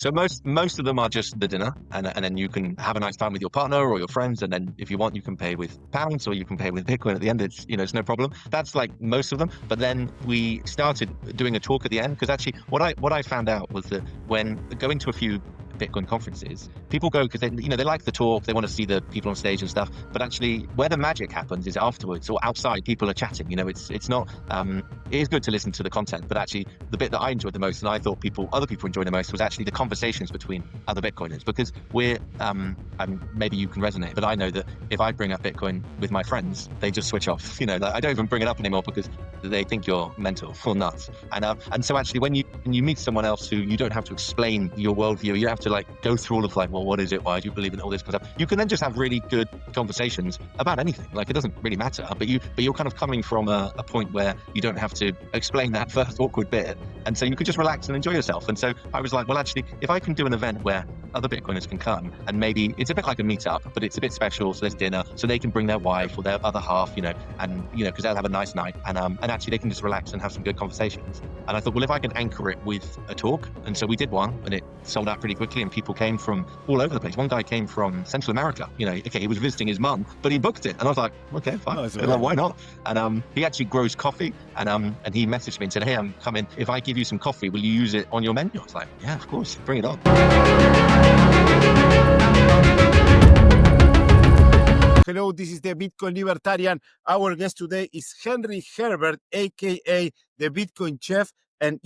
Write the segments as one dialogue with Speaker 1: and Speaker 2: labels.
Speaker 1: So most of them are just the dinner, and then you can have a nice time with your partner or your friends, and then if you want, you can pay with pounds or you can pay with Bitcoin at the end. It's no problem. That's like most of them. But then we started doing a talk at the end, because actually what I found out was that when going to a few Bitcoin conferences, people go because they like the talk, they want to see the people on stage and stuff. But actually, where the magic happens is afterwards or outside. People are chatting. It's not. It is good to listen to the content, but actually, the bit that I enjoyed the most, and I thought other people enjoyed the most, was actually the conversations between other Bitcoiners. Because maybe you can resonate, but I know that if I bring up Bitcoin with my friends, they just switch off. I don't even bring it up anymore because they think you're mental or nuts. And so actually, when you meet someone else who you don't have to explain your worldview, you don't have to go through all of well, what is it? Why do you believe in all this kind of stuff? You can then just have really good conversations about anything. It doesn't really matter, but you're kind of coming from a point where you don't have to explain that first awkward bit, and so you could just relax and enjoy yourself. And so I was like, well, actually, if I can do an event where other Bitcoiners can come, and maybe it's a bit like a meetup, but it's a bit special. So there's dinner, so they can bring their wife or their other half, because they'll have a nice night, and actually they can just relax and have some good conversations. And I thought, well, if I can anchor it with a talk, and so we did one, and it sold out pretty quickly, and people came from all over the place. One guy came from Central America. He was visiting his mum, but he booked it, and I was like, okay, fine, why not? And he actually grows coffee, and he messaged me and said, hey, I'm coming. If I give you some coffee, will you use it on your menu? I was like, yeah, of course, bring it on.
Speaker 2: Hello, this is the Bitcoin Libertarian. Our guest today is Henry Herbert, aka the Bitcoin Chef, and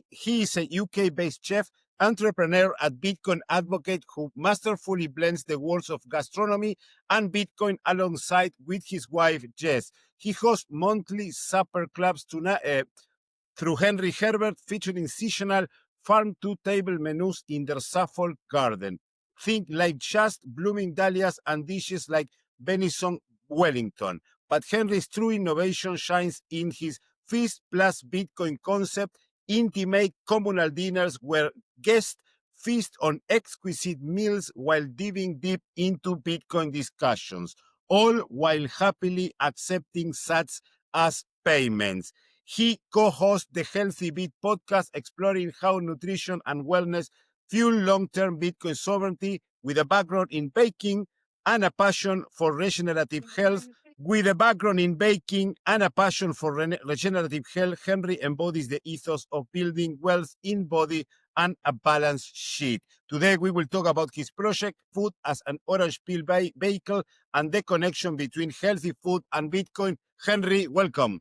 Speaker 2: he is a UK-based chef, entrepreneur, and Bitcoin advocate who masterfully blends the worlds of gastronomy and Bitcoin alongside with his wife Jess. He hosts monthly supper clubs through Henry Herbert, featuring seasonal farm-to-table menus in their Suffolk garden. Think like just blooming dahlias and dishes like venison Wellington. But Henry's true innovation shines in his Feast plus Bitcoin concept, intimate communal dinners where guests feast on exquisite meals while diving deep into Bitcoin discussions, all while happily accepting sats as payments. He co-hosts the Healthy Bit podcast, exploring how nutrition and wellness fuel long-term Bitcoin sovereignty, with a background in baking and a passion for regenerative health. With a background in baking and a passion for regenerative health, Henry embodies the ethos of building wealth in body and a balance sheet. Today, we will talk about his project, Food as an Orange Peel Vehicle, and the connection between healthy food and Bitcoin. Henry, welcome.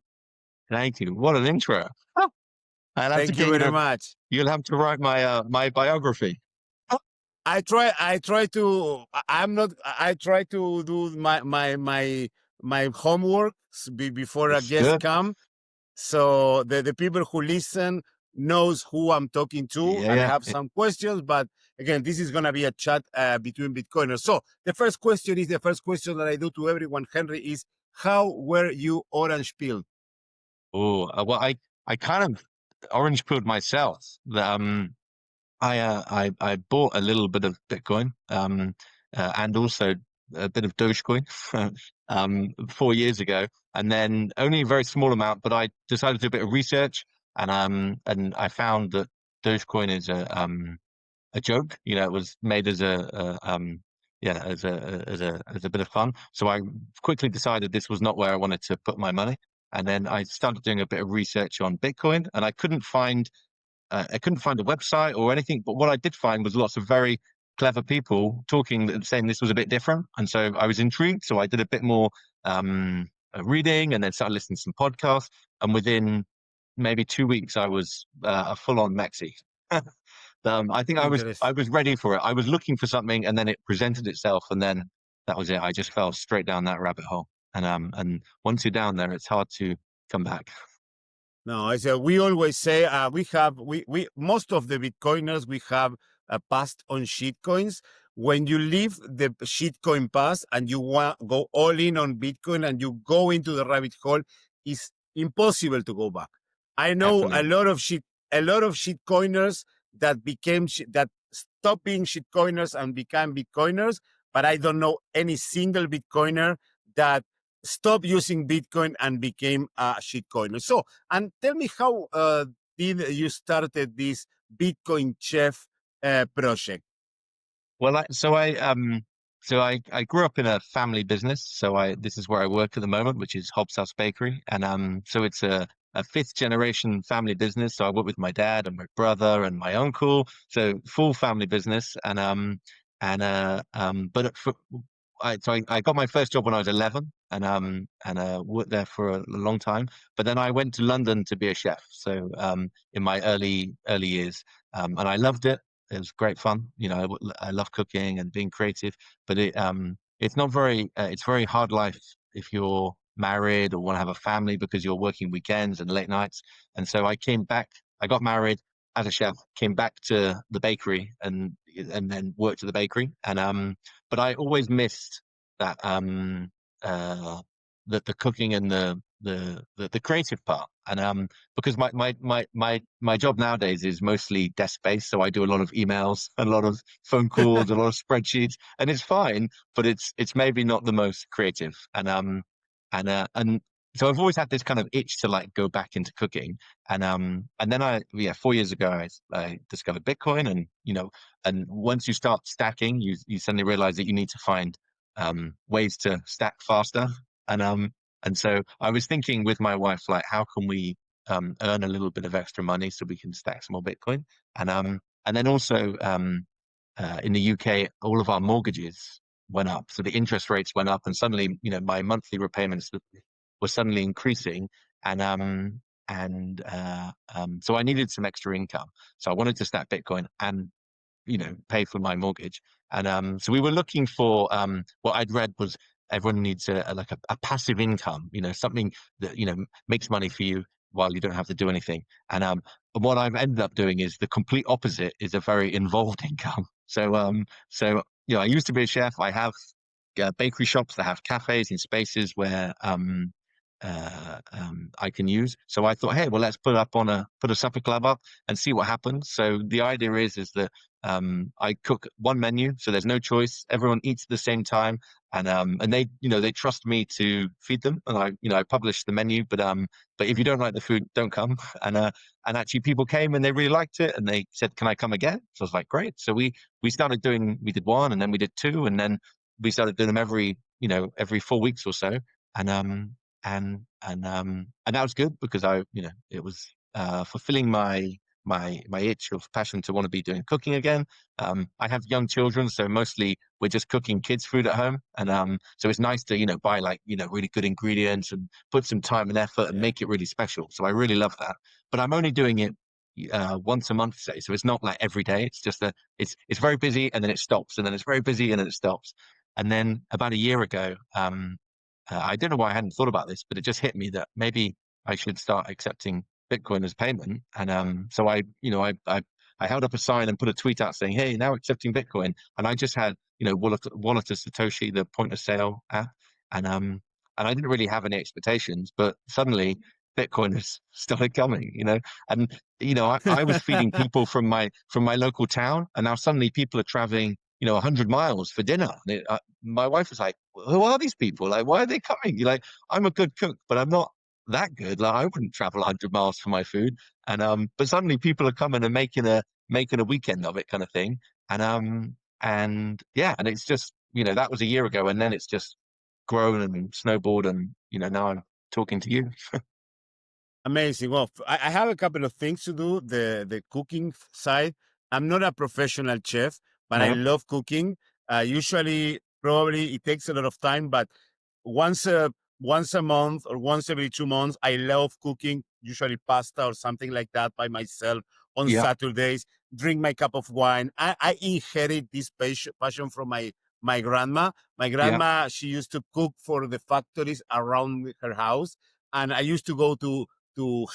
Speaker 1: Thank you. What an intro.
Speaker 2: Thank you very much.
Speaker 1: You'll have to write my biography.
Speaker 2: I try to do my homework before a guest come, so the people who listen knows who I'm talking to, and I have some questions. But again, this is gonna be a chat between Bitcoiners. So the first question that I do to everyone, Henry, is how were you orange pilled?
Speaker 1: Oh, well, I kind of orange pilled myself. I bought a little bit of Bitcoin, and also a bit of Dogecoin, 4 years ago, and then only a very small amount. But I decided to do a bit of research, and I found that Dogecoin is a joke. It was made as as a bit of fun. So I quickly decided this was not where I wanted to put my money. And then I started doing a bit of research on Bitcoin, and I couldn't find a website or anything. But what I did find was lots of very clever people talking, saying this was a bit different. And so I was intrigued. So I did a bit more reading, and then started listening to some podcasts. And within maybe 2 weeks, I was a full-on Mexi. I think I was ready for it. I was looking for something, and then it presented itself, and then that was it. I just fell straight down that rabbit hole. And once you're down there, it's hard to come back.
Speaker 2: No, we always say we most of the Bitcoiners, we have a past on shitcoins. When you leave the shitcoin past and you want go all in on Bitcoin and you go into the rabbit hole, it's impossible to go back. I know a lot of shitcoiners that stopped being shitcoiners and became Bitcoiners, but I don't know any single Bitcoiner that stopped using Bitcoin and became a shitcoiner. So, and tell me, how did you started this Bitcoin Chef project?
Speaker 1: Well, I grew up in a family business. This is where I work at the moment, which is Hobbs House Bakery, and so it's a fifth generation family business. So I work with my dad and my brother and my uncle. So full family business, but I got my first job when I was 11, and worked there for a long time. But then I went to London to be a chef. So in my early years, and I loved it. It was great fun. I love cooking and being creative, but it's not very it's very hard life if you're married or want to have a family because you're working weekends and late nights. And so I came back. I got married as a chef, came back to the bakery and then worked at the bakery. And but I always missed that uh the cooking and the creative part. And because my job nowadays is mostly desk based, so I do a lot of emails, a lot of phone calls, a lot of spreadsheets, and it's fine, but it's maybe not the most creative. And so I've always had this kind of itch to like go back into cooking. And then 4 years ago I discovered Bitcoin. And once you start stacking, you suddenly realize that you need to find ways to stack faster. And so I was thinking with my wife, like, how can we earn a little bit of extra money so we can stack some more Bitcoin? And then also in the UK, all of our mortgages went up, so the interest rates went up, and suddenly, my monthly repayments were suddenly increasing, and so I needed some extra income. So I wanted to stack Bitcoin and pay for my mortgage. And so we were looking for what I'd read was everyone needs a passive income, something that makes money for you while you don't have to do anything. And what I've ended up doing is the complete opposite, is a very involved income. So I used to be a chef. I have bakery shops that have cafes in spaces where I can use. So I thought, hey, well, let's put a supper club up and see what happens. So the idea is that I cook one menu, so there's no choice. Everyone eats at the same time, and they trust me to feed them. And I publish the menu, but if you don't like the food, don't come. And actually, people came and they really liked it, and they said, "Can I come again?" So I was like, "Great." So we did one, and then we did two, and then we started doing them every 4 weeks or so. And and um and um and that was good because it was fulfilling my itch of passion to want to be doing cooking again. I have young children, so mostly we're just cooking kids food at home, and so it's nice to buy like really good ingredients and put some time and effort and
Speaker 2: Yeah.
Speaker 1: make it really special. So I really love that, but I'm only doing it once a month, say. So it's not like every day. It's just that it's very busy and then it stops, and then it's very busy and then it stops. And then about a year ago, I don't know why I hadn't thought about this, but it just hit me that maybe I should start accepting Bitcoin as payment. And so I held up a sign and put a tweet out saying, "Hey, now accepting Bitcoin." And I just had wallet of Satoshi, the point of sale app, and I didn't really have any expectations, but suddenly Bitcoin has started coming. And I was feeding people from my local town, and now suddenly people are traveling 100 miles for dinner. My wife was like, "Who are these people? Like, why are they coming?" You're like, "I'm a good cook, but I'm not that good. Like, I wouldn't travel 100 miles for my food." And but suddenly people are coming and making a weekend of it, kind of thing. And yeah, and it's just that was a year ago, and then it's just grown and snowballed, and now I'm talking to you.
Speaker 2: Amazing. Well, I have a couple of things to do. The cooking side. I'm not a professional chef, but I
Speaker 1: No,
Speaker 2: love cooking. Usually, probably it takes a lot of time, but once a once a month or once every 2 months, I love cooking. Usually pasta or something like that by myself on
Speaker 1: yeah,
Speaker 2: Saturdays. Drink my cup of wine. I inherit this passion from my grandma. My
Speaker 1: yeah,
Speaker 2: grandma, she used to cook for the factories around her house, and I used to go to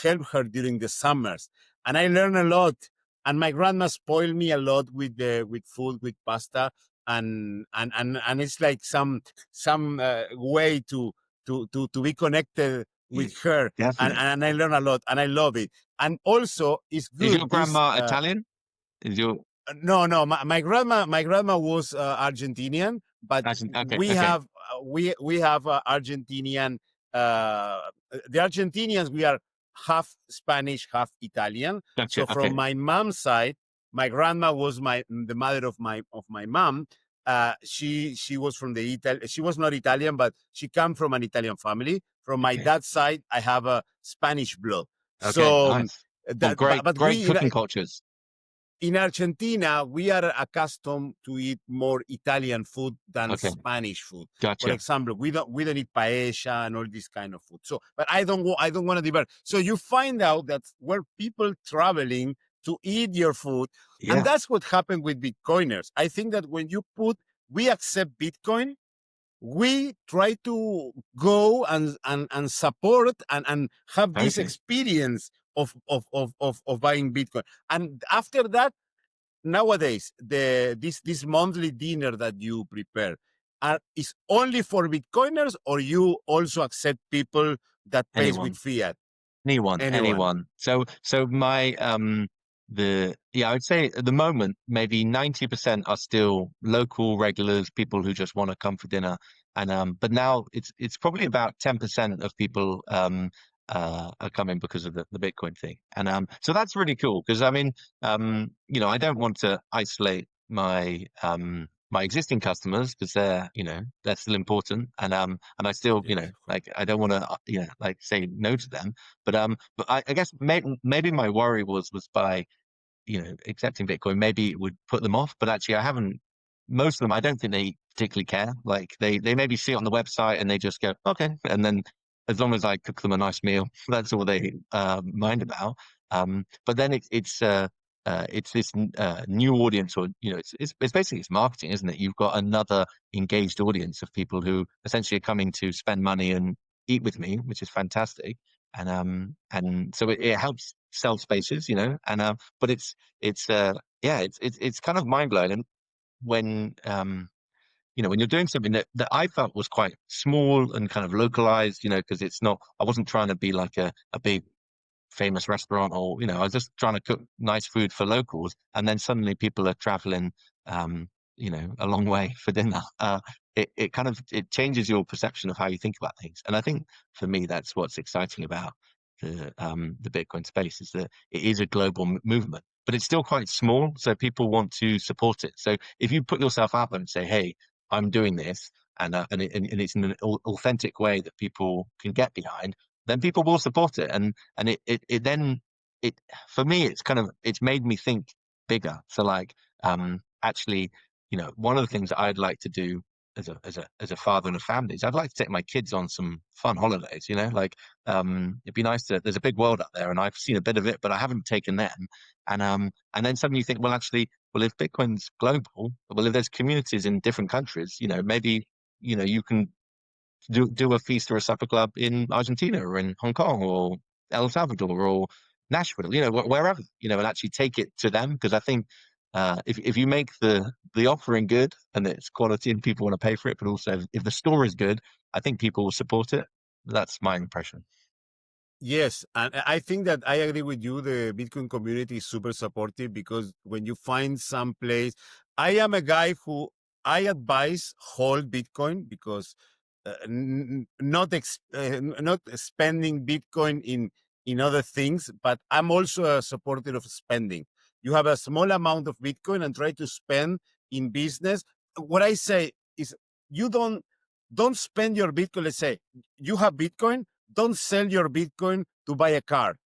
Speaker 2: help her during the summers. And I learned a lot. And my grandma spoiled me a lot with food, with pasta, and it's like some way to be connected
Speaker 1: yeah,
Speaker 2: with her. And
Speaker 1: definitely.
Speaker 2: and I learn a lot, and I love it. And also, it's
Speaker 1: Is
Speaker 2: good.
Speaker 1: your
Speaker 2: Is
Speaker 1: grandma Italian? Is your
Speaker 2: No, my grandma was Argentinian, but
Speaker 1: Okay,
Speaker 2: we
Speaker 1: okay,
Speaker 2: have we have Argentinian. Uh, the Argentinians, we are half Spanish, half Italian.
Speaker 1: gotcha.
Speaker 2: So from
Speaker 1: Okay,
Speaker 2: my mom's side, My grandma was the mother of my mom. She was from the She was not Italian, but she come from an Italian family. From my
Speaker 1: Okay.
Speaker 2: dad's side, I have a Spanish blood.
Speaker 1: Okay.
Speaker 2: So
Speaker 1: Nice. Well,
Speaker 2: that,
Speaker 1: great,
Speaker 2: but
Speaker 1: great
Speaker 2: we
Speaker 1: cooking cultures.
Speaker 2: in Argentina, we are accustomed to eat more Italian food than
Speaker 1: Okay.
Speaker 2: Spanish food. For
Speaker 1: Gotcha.
Speaker 2: example, we don't eat paella and all this kind of food. So, but I don't want to divert. So you find out that where people traveling to eat your food, and
Speaker 1: Yeah.
Speaker 2: that's what happened with Bitcoiners. I think that when you we accept Bitcoin, we try to go and support and have this
Speaker 1: Totally.
Speaker 2: experience of buying Bitcoin. And after that, nowadays this monthly dinner that you prepare is only for Bitcoiners, or you also accept people that pays with
Speaker 1: Anyone.
Speaker 2: fiat? Anyone?
Speaker 1: Anyone. So my I would say at the moment maybe 90% are still local regulars, people who just want to come for dinner. And but now it's probably about 10% of people are coming because of the Bitcoin thing. And so that's really cool because I mean I don't want to isolate my existing customers because they're still important and I still
Speaker 2: Yes.
Speaker 1: like I don't want to like say no to them but I guess maybe my worry was by accepting Bitcoin, maybe it would put them off. But actually, I haven't. Most of them, I don't think they particularly care. Like they maybe see it on the website and they just go, okay. And then as long as I cook them a nice meal, that's all they mind about. But then it's this new audience, or it's basically it's marketing, isn't it? You've got another engaged audience of people who essentially are coming to spend money and eat with me, which is fantastic. And so it helps sell spaces, but it's kind of mind blowing. And when when you're doing something that I felt was quite small and kind of localized, because it's not, I wasn't trying to be like a big famous restaurant, or I was just trying to cook nice food for locals, and then suddenly people are traveling a long way for dinner. It kind of it changes your perception of how you think about things. And I think for me that's what's exciting about the Bitcoin space, is that it is a global movement, but it's still quite small, so people want to support it. So if you put yourself out there and say, hey, I'm doing this, and it's in an authentic way that people can get behind, then people will support it. And it then it for me it's made me think bigger. So like actually, one of the things that I'd like to do as a father and a family is I'd like to take my kids on some fun holidays, like it'd be nice to, there's a big world out there and I've seen a bit of it, but I haven't taken them. And then suddenly you think, well, actually, well, if Bitcoin's global, well, if there's communities in different countries, maybe you can do a feast or a supper club in Argentina or in Hong Kong or El Salvador or Nashville, wherever, and actually take it to them. Because I think if you make the offering good and it's quality and people want to pay for it, but also if the store is good, I think people will support it. That's my impression.
Speaker 2: Yes, and I think that I agree with you. The Bitcoin community is super supportive because when you find some place, I am a guy who I advise hold Bitcoin because not spending Bitcoin in other things, but I'm also a supporter of spending. You have a small amount of Bitcoin and try to spend in business. What I say is you don't spend your Bitcoin. Let's say you have Bitcoin, don't sell your Bitcoin to buy a car.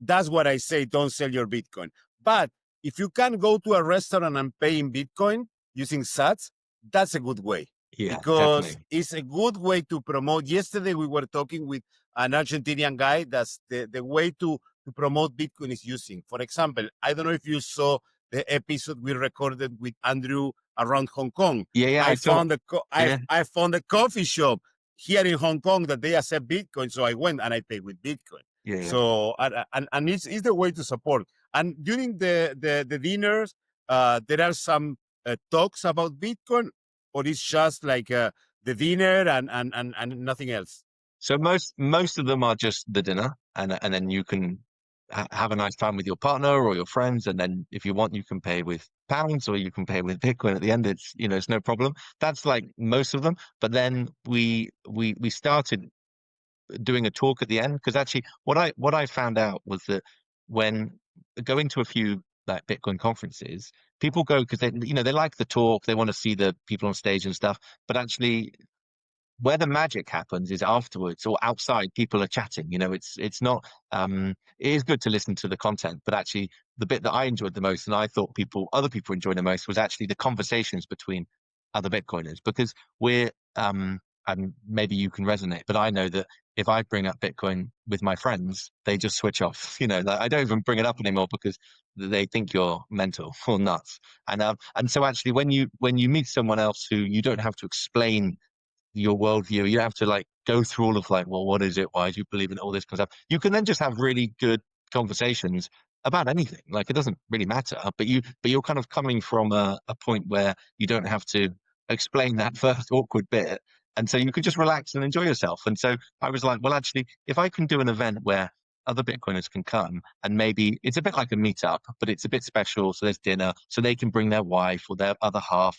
Speaker 2: That's what I say. Don't sell your Bitcoin. But if you can go to a restaurant and pay in Bitcoin using sats, that's a good way
Speaker 1: Yeah,
Speaker 2: because
Speaker 1: definitely.
Speaker 2: it's a good way to promote. Yesterday, we were talking with an Argentinian guy. That's the way to promote Bitcoin is using. For example, I don't know if you saw the episode we recorded with Andrew around Hong Kong.
Speaker 1: Yeah,
Speaker 2: I
Speaker 1: I saw.
Speaker 2: found
Speaker 1: Yeah,
Speaker 2: I found a coffee shop here in Hong Kong that they accept Bitcoin. So I went and I paid with Bitcoin.
Speaker 1: yeah.
Speaker 2: So and it's the way to support. And during the dinners, there are some talks about Bitcoin, or it's just like the dinner and nothing else.
Speaker 1: So most of them are just the dinner, and then you can have a nice time with your partner or your friends, and then if you want, you can pay with pounds or you can pay with Bitcoin at the end. It's no problem. That's like most of them. But then we started doing a talk at the end because actually what I found out was that when going to a few like Bitcoin conferences, people go because they like the talk, they want to see the people on stage and stuff, but actually where the magic happens is afterwards or outside. People are chatting. It's not. It is good to listen to the content, but actually, the bit that I enjoyed the most, and I thought other people enjoyed the most, was actually the conversations between other Bitcoiners, because we're and maybe you can resonate, but I know that if I bring up Bitcoin with my friends, they just switch off. Like, I don't even bring it up anymore because they think you're mental or nuts. And so actually, when you meet someone else who you don't have to explain your worldview. You have to like go through all of like, well, what is it? Why do you believe in all this kind of stuff? You can then just have really good conversations about anything. Like, it doesn't really matter, but you're kind of coming from a point where you don't have to explain that first awkward bit. And so you could just relax and enjoy yourself. And so I was like, well, actually, if I can do an event where other Bitcoiners can come, and maybe it's a bit like a meetup, but it's a bit special. So there's dinner, so they can bring their wife or their other half,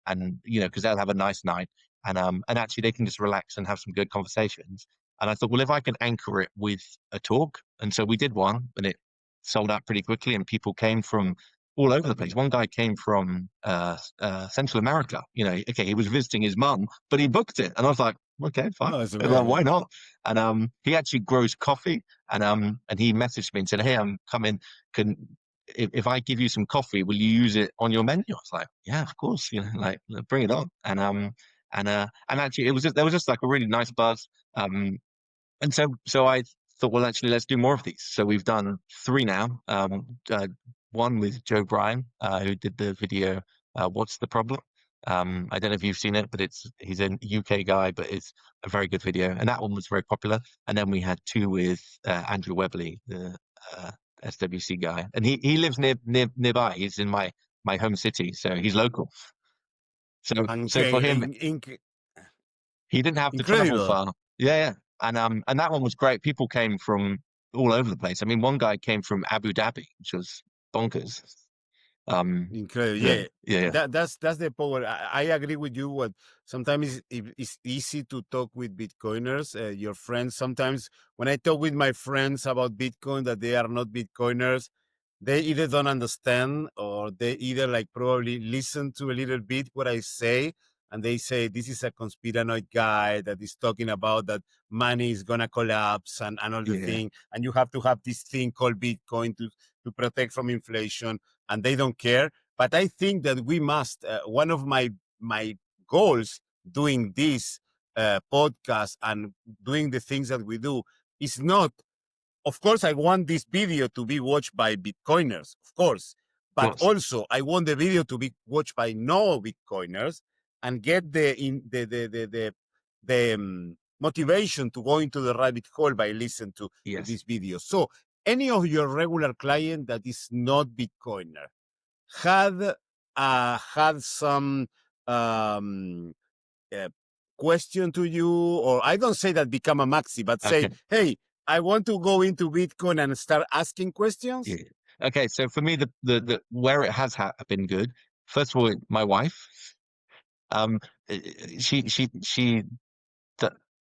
Speaker 1: and because they'll have a nice night, and actually they can just relax and have some good conversations. And I thought, well, if I can anchor it with a talk, and so we did one, and it sold out pretty quickly, and people came from all over the place. One guy came from Central America. Okay, he was visiting his mum, but he booked it, and I was like, okay, fine,
Speaker 2: Oh, it's
Speaker 1: well, why
Speaker 2: amazing.
Speaker 1: not? And he actually grows coffee, and he messaged me and said, hey, I'm coming. Can if I give you some coffee, will you use it on your menu? I was like, yeah, of course, like, bring it on. And actually, there was just like a really nice buzz. And so I thought, well, actually, let's do more of these. So we've done three now. One with Joe Bryan, who did the video, "What's the Problem?" I don't know if you've seen it, but he's a UK guy, but it's a very good video, and that one was very popular. And then we had two with Andrew Webley, the uh, SWC guy, and he lives nearby. He's in my home city, so he's local. So for
Speaker 2: Okay,
Speaker 1: him, he didn't have to travel
Speaker 2: incredible.
Speaker 1: far. Yeah, yeah. And that one was great. People came from all over the place. I mean, one guy came from Abu Dhabi, which was bonkers.
Speaker 2: Incredible.
Speaker 1: Yeah,
Speaker 2: Yeah.
Speaker 1: yeah, yeah,
Speaker 2: That's the power. I agree with you. What sometimes it's easy to talk with Bitcoiners, your friends. Sometimes when I talk with my friends about Bitcoin, that they are not Bitcoiners, they either don't understand or they either like probably listen to a little bit what I say, and they say this is a conspiranoid guy that is talking about that money is gonna collapse and all the
Speaker 1: yeah.
Speaker 2: thing, and you have to have this thing called Bitcoin to protect from inflation, and they don't care. But I think that we must. One of my goals doing this podcast and doing the things that we do is not, of course, I want this video to be watched by Bitcoiners, of course,
Speaker 1: Of
Speaker 2: but
Speaker 1: course.
Speaker 2: also I want the video to be watched by no Bitcoiners and get the motivation to go into the rabbit hole by listening to
Speaker 1: Yes.
Speaker 2: this video. So any of your regular client that is not Bitcoiner had some um, uh, question to you, or I don't say that become a maxi, but say,
Speaker 1: Okay.
Speaker 2: hey, I want to go into Bitcoin and start asking questions.
Speaker 1: Yeah. Okay. So for me, the where it has been good. First of all, my wife. Um, she d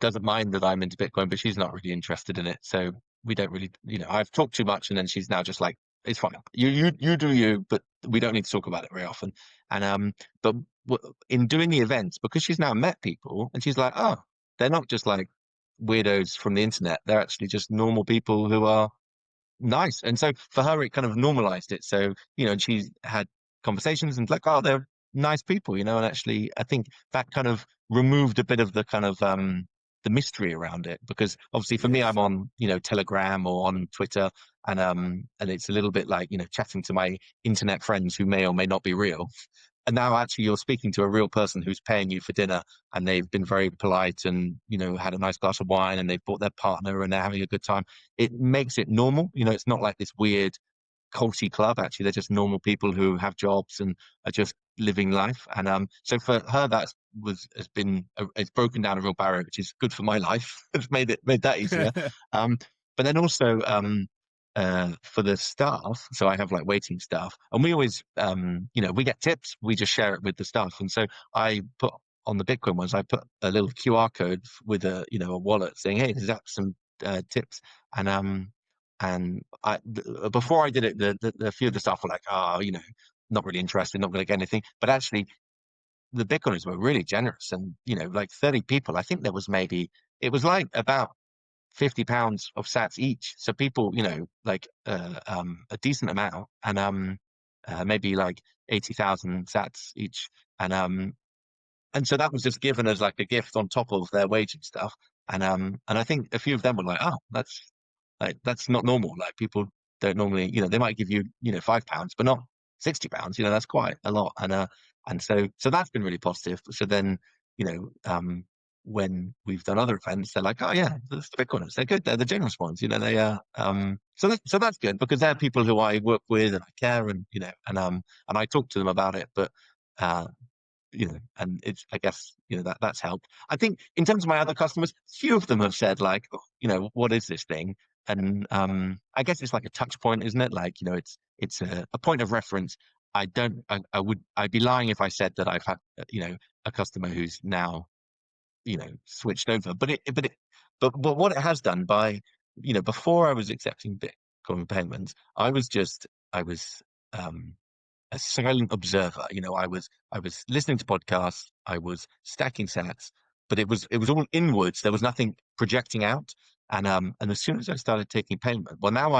Speaker 1: doesn't mind that I'm into Bitcoin, but she's not really interested in it. So we don't really, I've talked too much, and then she's now just like, it's fine. You do you, but we don't need to talk about it very often. And but in doing the events, because she's now met people, and she's like, oh, they're not just like weirdos from the internet. They're actually just normal people who are nice. And so for her, it kind of normalized it. So, and she had conversations and like, oh, they're nice people, and actually I think that kind of removed a bit of the kind of the mystery around it, because obviously for me, I'm
Speaker 2: Yes.
Speaker 1: on, Telegram or on Twitter, and it's a little bit like, chatting to my internet friends who may or may not be real. And now actually you're speaking to a real person who's paying you for dinner, and they've been very polite, and had a nice glass of wine, and they've brought their partner, and they're having a good time. It makes it normal. It's not like this weird culty club. Actually, they're just normal people who have jobs and are just living life. And so for her, it's broken down a real barrier, which is good for my life. It's made that easier. Um, but then also for the staff, so I have like waiting staff, and we always we get tips. We just share it with the staff, and so I put on the Bitcoin ones, I put a little QR code with a wallet saying, hey, there's some tips. And And before I did it, the few of the staff were like, oh, not really interested, not going to get anything. But actually, the Bitcoiners were really generous, and like 30 people. I think there was it was like about £50 of Sats each. So people, like a decent amount, and maybe like 80,000 Sats each, and so that was just given as like a gift on top of their wage and stuff. And I think a few of them were like, oh, that's not normal. Like people don't normally, they might give you, £5, but not £60. That's quite a lot. And so that's been really positive. So then, you know, um, when we've done other events, they're like, oh yeah, the Bitcoiners, they're good. They're the generous ones. So that's good because they're people who I work with and I care and I talk to them about it. But uh, and it's, I guess, that's helped. I think in terms of my other customers, few of them have said like, oh, what is this thing? And I guess it's like a touch point, isn't it? Like, it's a point of reference. I'd be lying if I said that I've had, a customer who's now, switched over. But what it has done before I was accepting Bitcoin payments, I was, um, a silent observer. I was listening to podcasts, I was stacking sats, but it was all inwards. There was nothing projecting out. And as soon as I started taking payment, well, now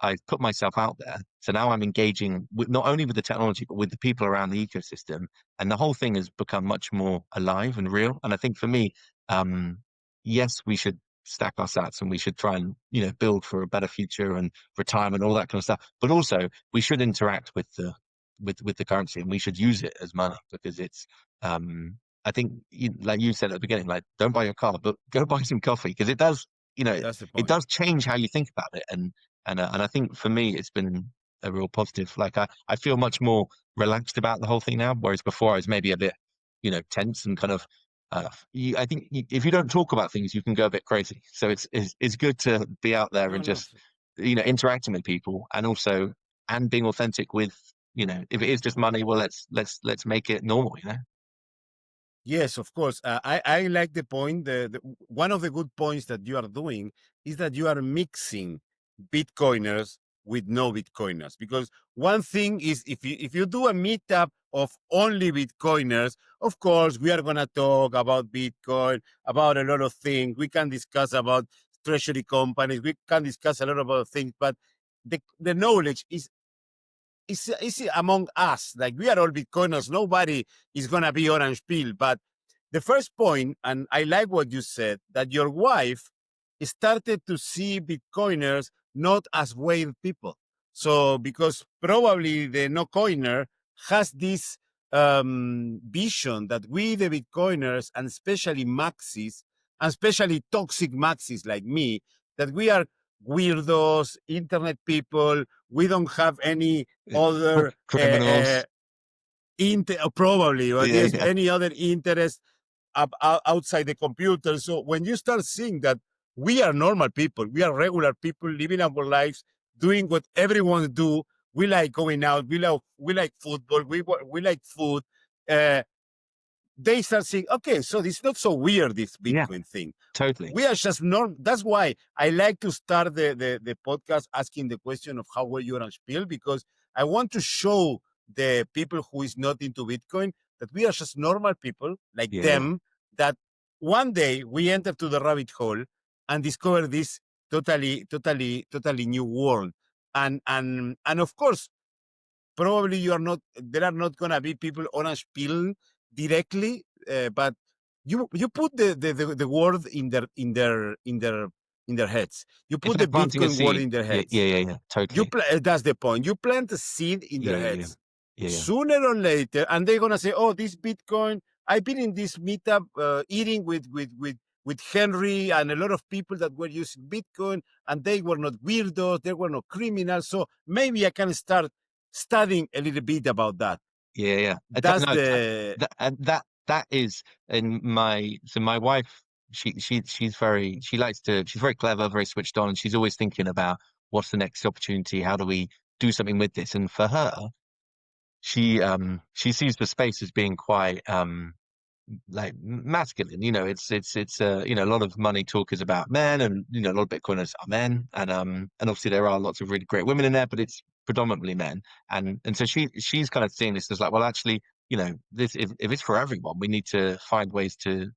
Speaker 1: I've put myself out there. So now I'm engaging with not only with the technology, but with the people around the ecosystem. And the whole thing has become much more alive and real. And I think for me, um, yes, we should stack our sats and we should try and, build for a better future and retirement, all that kind of stuff. But also we should interact with the currency, and we should use it as money because it's I think like you said at the beginning, like don't buy your car, but go buy some coffee because it does,
Speaker 2: That's the
Speaker 1: it
Speaker 2: point.
Speaker 1: does change how you think about it. And I think for me it's been a real positive. Like I feel much more relaxed about the whole thing now, whereas before I was maybe a bit tense and kind of I think if you don't talk about things you can go a bit crazy, so it's good to be out there
Speaker 2: No,
Speaker 1: and
Speaker 2: no.
Speaker 1: just interacting with people, and also and being authentic with, if it is just money, well, let's make it normal.
Speaker 2: Yes, of course. I like the point. One of the good points that you are doing is that you are mixing Bitcoiners with no Bitcoiners. Because one thing is, if you do a meetup of only Bitcoiners, of course we are gonna talk about Bitcoin, about a lot of things. We can discuss about treasury companies. We can discuss a lot about things, but the knowledge is among us. Like we are all Bitcoiners. Nobody is gonna be orange pill. But the first point, and I like what you said, that your wife started to see Bitcoiners not as whale people. So because probably the no coiner has this vision that we the Bitcoiners, and especially maxis, and especially toxic maxis like me, that we are weirdos, internet people. We don't have any other
Speaker 1: Criminals.
Speaker 2: probably, or
Speaker 1: Yeah,
Speaker 2: there's
Speaker 1: yeah,
Speaker 2: any other interest outside the computer. So when you start seeing that we are normal people, we are regular people living our lives, doing what everyone do. We like going out. We like football. We like food. Uh, they start saying, okay, so it's not so weird, this
Speaker 1: yeah,
Speaker 2: Bitcoin thing.
Speaker 1: totally.
Speaker 2: We are just normal. That's why I like to start the podcast asking the question of how were you on spiel, because I want to show the people who is not into Bitcoin that we are just normal people like
Speaker 1: Yeah, yeah,
Speaker 2: them, that one day we enter to the rabbit hole and discover this totally new world. And of course, probably there are not going to be people on a spiel directly, but you put the word in their heads. You
Speaker 1: it's
Speaker 2: put the
Speaker 1: like planting a
Speaker 2: Bitcoin word
Speaker 1: seed.
Speaker 2: in their
Speaker 1: Yeah, yeah,
Speaker 2: heads.
Speaker 1: yeah, yeah, totally.
Speaker 2: That's the point. You plant a seed in
Speaker 1: Yeah,
Speaker 2: their
Speaker 1: yeah, yeah,
Speaker 2: heads.
Speaker 1: yeah, yeah,
Speaker 2: Sooner or later, and they're gonna say, "Oh, this Bitcoin." I've been in this meetup eating with Henry and a lot of people that were using Bitcoin, and they were not weirdos. They were not criminals. So maybe I can start studying a little bit about that.
Speaker 1: yeah, yeah. I don't
Speaker 2: That's
Speaker 1: know.
Speaker 2: the
Speaker 1: That is in my wife. She's very clever, very switched on, and she's always thinking about what's the next opportunity. How do we do something with this? And for her, she sees the space as being quite like masculine. You know, a lot of money talk is about men, and you know, a lot of Bitcoiners are men, and obviously there are lots of really great women in there, but it's predominantly men. And so she's kind of seeing this as like, well, actually, you know, this if it's for everyone, we need to find ways to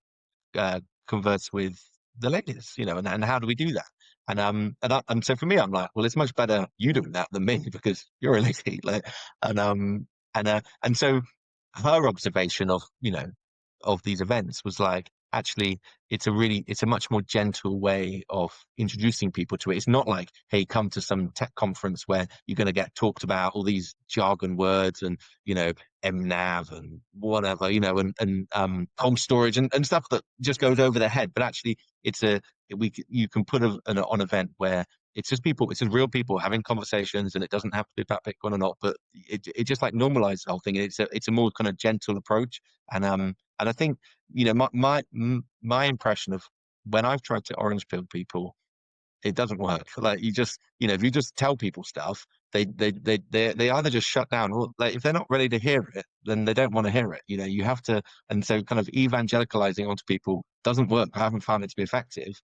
Speaker 1: uh, converse with the ladies, you know, and how do we do that? And so for me, I'm like, well, it's much better you doing that than me because you're a lady, like, and so her observation of, you know, of these events was like, actually, it's a much more gentle way of introducing people to it. It's not like, hey, come to some tech conference where you're going to get talked about all these jargon words and, you know, MNAV and whatever, you know, and cold storage and stuff that just goes over their head. But actually, it's a you can put an event where it's just people, it's just real people having conversations, and it doesn't have to be about Bitcoin or not. But it just like normalizes the whole thing. It's a more kind of gentle approach, and I think, you know, my impression of when I've tried to orange pill people, it doesn't work. Like, you just, you know, if you just tell people stuff, they either just shut down, or like if they're not ready to hear it, then they don't want to hear it. You know, you have to, and so kind of evangelicalizing onto people doesn't work. I haven't found it to be effective.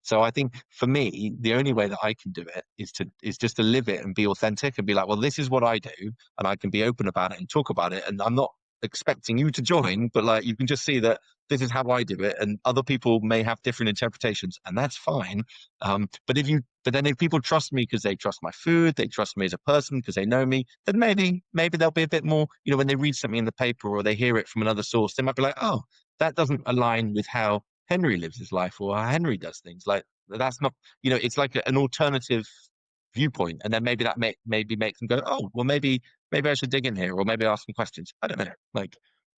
Speaker 1: So I think for me, the only way that I can do it is just to live it and be authentic and be like, well, this is what I do, and I can be open about it and talk about it, and I'm not expecting you to join, but like you can just see that this is how I do it, and other people may have different interpretations, and that's fine. But then if people trust me because they trust my food, they trust me as a person because they know me, then maybe they'll be a bit more, you know, when they read something in the paper or they hear it from another source, they might be like, oh, that doesn't align with how Henry lives his life or how Henry does things. Like, that's not, you know, it's like an alternative viewpoint, and then maybe maybe makes them go, oh, well, maybe I should dig in here, or maybe ask some questions. I don't know, like,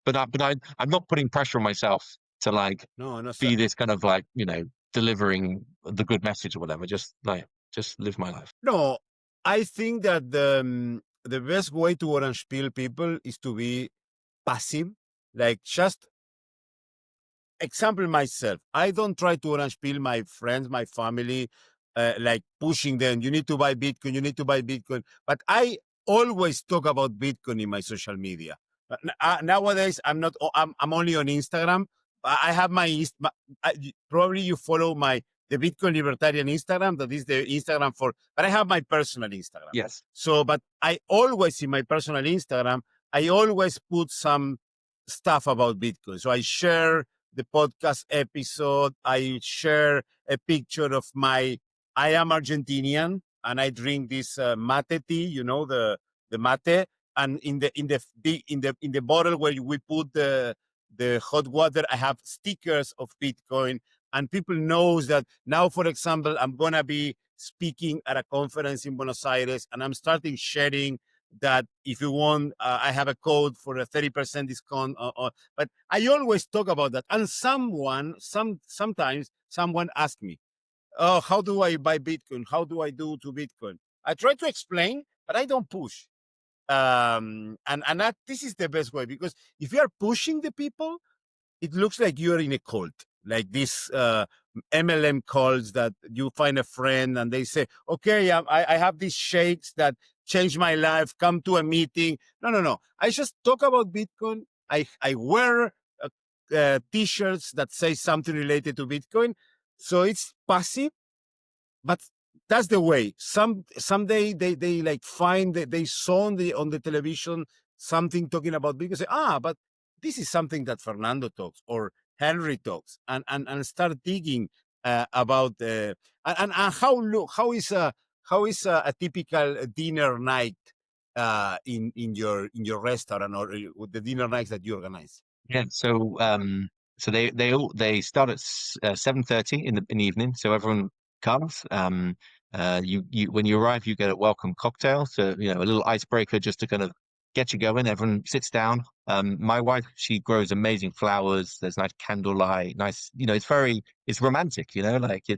Speaker 1: I'm not putting pressure on myself to like
Speaker 2: No, no,
Speaker 1: be this kind of like, you know, delivering the good message or whatever. Just live my life.
Speaker 2: no. I think that the best way to orange pill people is to be passive, like just example myself. I don't try to orange pill my friends, my family, like pushing them. You need to buy Bitcoin. You need to buy Bitcoin. But I always talk about Bitcoin in my social media. Nowadays, I'm not. I'm only on Instagram. I have probably you follow the Bitcoin Libertarian Instagram. That is the Instagram for. But I have my personal Instagram.
Speaker 1: Yes.
Speaker 2: So, but I always in my personal Instagram, I always put some stuff about Bitcoin. So I share the podcast episode. I share a picture of I am Argentinian and I drink this mate tea, you know, the mate. And in the bottle where we put the hot water, I have stickers of Bitcoin, and people knows that now, for example, I'm gonna be speaking at a conference in Buenos Aires, and I'm starting sharing that if you want, I have a code for a 30% discount. But I always talk about that. And sometimes someone asks me, "Oh, how do I buy Bitcoin? How do I do to Bitcoin?" I try to explain, but I don't push. And this is the best way, because if you are pushing the people, it looks like you're in a cult, like this MLM calls that you find a friend and they say, okay, I have these shakes that changed my life. Come to a meeting. No, no, no. I just talk about Bitcoin. I wear t-shirts that say something related to Bitcoin. So it's passive, but that's the way. Someday they like find that they saw on the television something talking about Bitcoin. Say, but this is something that Fernando talks or Henry talks, and start digging about and how is a typical dinner night in your restaurant, or the dinner nights that you organize.
Speaker 1: Yeah. So they start at 7:30 in the evening. So everyone comes. You when you arrive, you get a welcome cocktail. So, you know, a little icebreaker just to kind of get you going. Everyone sits down. My wife, she grows amazing flowers. There's nice candlelight, nice, you know, it's romantic, you know, like you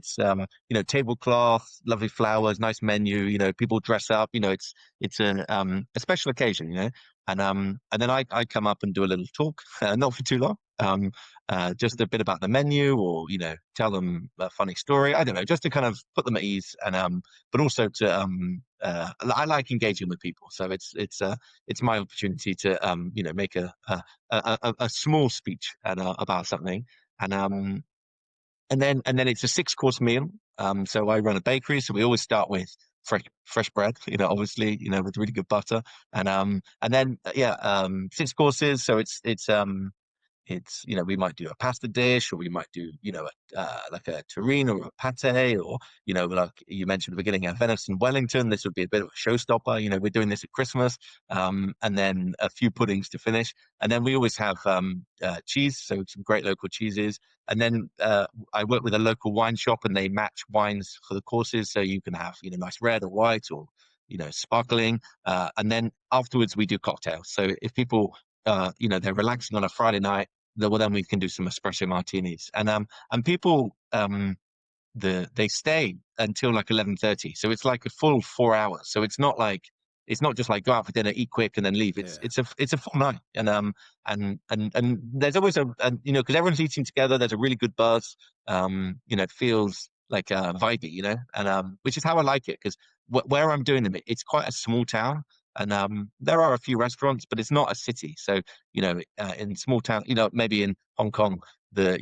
Speaker 1: know, tablecloth, lovely flowers, nice menu, you know, people dress up, you know, it's a special occasion, you know. And then I come up and do a little talk, not for too long. Just a bit about the menu, or, you know, tell them a funny story. I don't know, just to kind of put them at ease, and but also to I like engaging with people, so it's my opportunity to you know, make a small speech about something, and and then it's a 6 course meal. So I run a bakery, so we always start with fresh bread, obviously, with really good butter, and then 6 courses. So it's we might do a pasta dish, or we might do like a terrine or a pate, or like you mentioned at the beginning, a venison Wellington. This would be a bit of a showstopper. We're doing this at Christmas, and then a few puddings to finish, and then we always have cheese, so some great local cheeses, and then I work with a local wine shop, and they match wines for the courses, so you can have nice red or white, or sparkling, and then afterwards we do cocktails. So if people they're relaxing on a Friday night, well, then we can do some espresso martinis, and people they stay until like 11:30, so it's like a full 4 hours. So it's not just like go out for dinner, eat quick, and then leave. It's a full night, and there's always because everyone's eating together. There's a really good buzz. It feels like vibey, and which is how I like it, because where I'm doing them, it's quite a small town. And there are a few restaurants, but it's not a city. So in small town, maybe in Hong Kong, the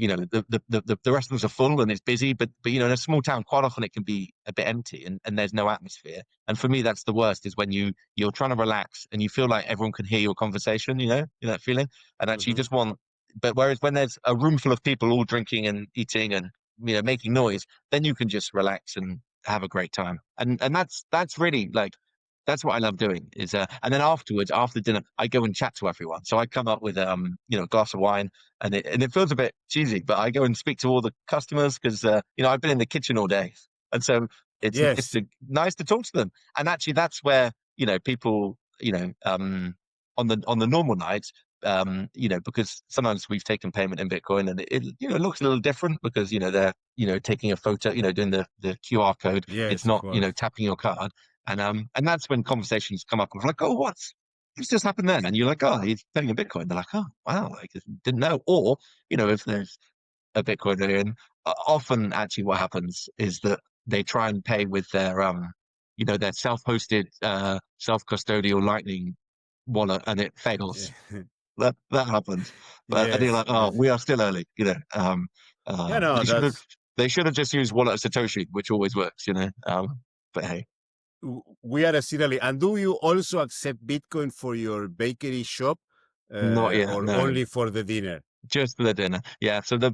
Speaker 1: restaurants are full and it's busy. But in a small town, quite often it can be a bit empty, and there's no atmosphere. And for me, that's the worst, is when you're trying to relax and you feel like everyone can hear your conversation. That feeling, and actually you just want. But whereas when there's a room full of people all drinking and eating and making noise, then you can just relax and have a great time. And that's really like. That's what I love doing, is and then afterwards, after dinner, I go and chat to everyone. So I come up with a glass of wine, and it feels a bit cheesy, but I go and speak to all the customers, because I've been in the kitchen all day, and so it's
Speaker 2: Yes.
Speaker 1: nice to talk to them. And actually, that's where people on the normal nights, because sometimes we've taken payment in Bitcoin, and it looks a little different, because they're taking a photo, doing the QR code. It's
Speaker 2: Yes, of
Speaker 1: not
Speaker 2: course.
Speaker 1: tapping your card. And that's when conversations come up of like, oh, what's just happened then? And you're like, oh, he's paying a Bitcoin. They're like, oh, wow, like, didn't know. Or, if there's a Bitcoin in, often actually what happens is that they try and pay with their self-hosted, self-custodial Lightning wallet, and it
Speaker 2: Yeah.
Speaker 1: fails. That happens. But and you're
Speaker 2: Yes,
Speaker 1: like, oh,
Speaker 2: yes.
Speaker 1: we are still early.
Speaker 2: Yeah, no,
Speaker 1: They should have
Speaker 2: that's
Speaker 1: just used wallet of Satoshi, which always works. But hey.
Speaker 2: we are still early. And do you also accept Bitcoin for your bakery shop,
Speaker 1: Not yet,
Speaker 2: or
Speaker 1: no.
Speaker 2: only for the dinner?
Speaker 1: Just for the dinner. Yeah. So the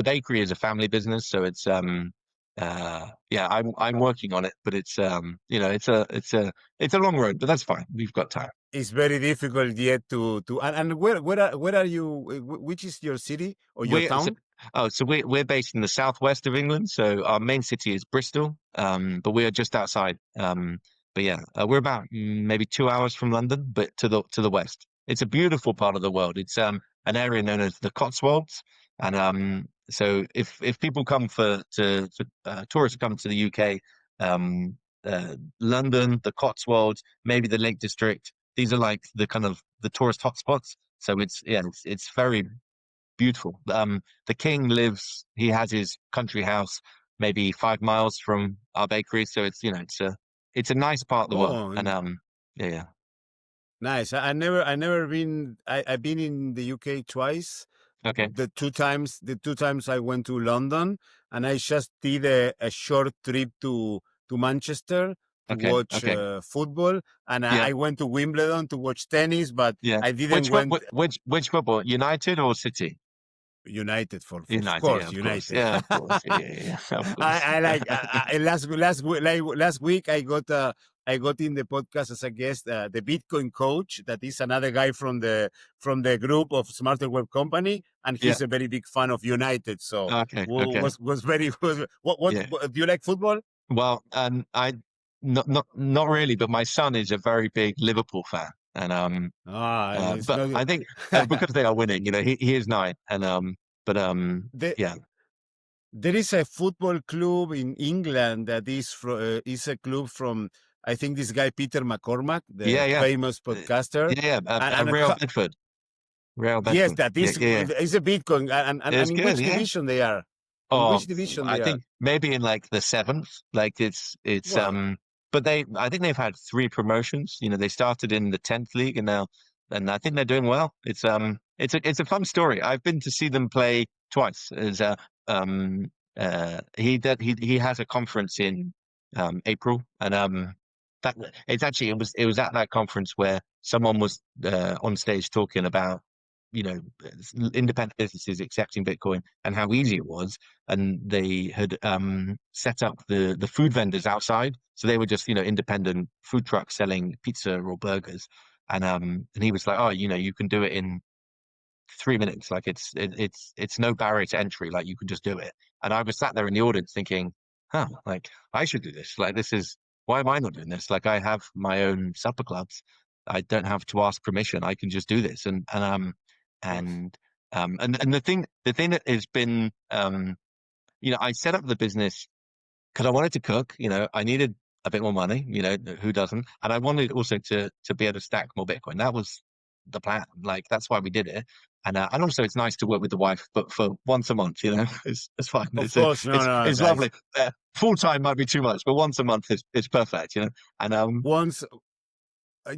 Speaker 1: bakery is a family business, so it's yeah, I'm working on it, but it's it's a long road, but that's fine. We've got time.
Speaker 2: It's very difficult yet to and where are you? Which is your city or your
Speaker 1: We're so,
Speaker 2: town?
Speaker 1: we're based in the southwest of England, so our main city is Bristol, but we are just outside. But yeah, we're about maybe 2 hours from London, but to the west. It's a beautiful part of the world. It's an area known as the Cotswolds, and so if people come tourists come to the UK, London, the Cotswolds, maybe the Lake District. These are like the kind of the tourist hotspots. So it's very beautiful. The king he has his country house maybe 5 miles from our bakery, so it's a nice part of the world.
Speaker 2: Oh,
Speaker 1: And yeah,
Speaker 2: nice. I never been. I've been in the UK twice.
Speaker 1: okay,
Speaker 2: The two times I went to London, and I just did a short trip to Manchester to
Speaker 1: okay,
Speaker 2: watch
Speaker 1: okay,
Speaker 2: football, and
Speaker 1: yeah,
Speaker 2: I went to Wimbledon to watch tennis, but
Speaker 1: yeah.
Speaker 2: I didn't went
Speaker 1: Which football? United or City?
Speaker 2: United for of
Speaker 1: United, yeah,
Speaker 2: course
Speaker 1: of course,
Speaker 2: United.
Speaker 1: yeah, of course, yeah, yeah, yeah, of course.
Speaker 2: I like last week I got in the podcast as a guest, the Bitcoin coach, that is another guy from the group of Smarter Web Company, and
Speaker 1: Yeah,
Speaker 2: he's a very big fan of United. So
Speaker 1: okay, okay,
Speaker 2: was very
Speaker 1: yeah.
Speaker 2: do you like football?
Speaker 1: Well, I not really, but my son is a very big Liverpool fan, and
Speaker 2: It's
Speaker 1: but
Speaker 2: not
Speaker 1: I think because they are winning, he is 9, and but
Speaker 2: the,
Speaker 1: yeah,
Speaker 2: there is a football club in England that is a club from, I think, this guy Peter McCormack,
Speaker 1: yeah,
Speaker 2: the
Speaker 1: yeah,
Speaker 2: famous podcaster,
Speaker 1: yeah,
Speaker 2: and
Speaker 1: Real Bedford, Real
Speaker 2: yes,
Speaker 1: Bedford,
Speaker 2: that
Speaker 1: yeah, yeah, yeah.
Speaker 2: is a Bitcoin, and
Speaker 1: It's
Speaker 2: in
Speaker 1: good,
Speaker 2: which
Speaker 1: yeah.
Speaker 2: division they are? In
Speaker 1: Oh,
Speaker 2: which division
Speaker 1: I
Speaker 2: they are?
Speaker 1: think maybe in like the 7th, like
Speaker 2: Well,
Speaker 1: but I think they've had 3 promotions. They started in the 10th league, and now and I think they're doing well. It's a fun story. I've been to see them play twice. As he has a conference in April, and that it's actually it was at that conference where someone was on stage talking about you know independent businesses accepting Bitcoin and how easy it was, and they had set up the food vendors outside, so they were just independent food trucks selling pizza or burgers, and he was like, oh, you can do it in 3 minutes. Like it's no barrier to entry. Like you can just do it. And I was sat there in the audience thinking, huh, like I should do this. Like this is why am I not doing this? Like I have my own supper clubs. I don't have to ask permission. I can just do this.
Speaker 2: Yes.
Speaker 1: And and the thing that has been I set up the business because I wanted to cook. I needed a bit more money. Who doesn't? And I wanted also to be able to stack more Bitcoin. That was the plan. Like that's why we did it. And also it's nice to work with the wife, but for once a month, it's fine.
Speaker 2: Of course, no, no,
Speaker 1: It's
Speaker 2: guys.
Speaker 1: lovely. Full time might be too much, but once a month is perfect. And
Speaker 2: Once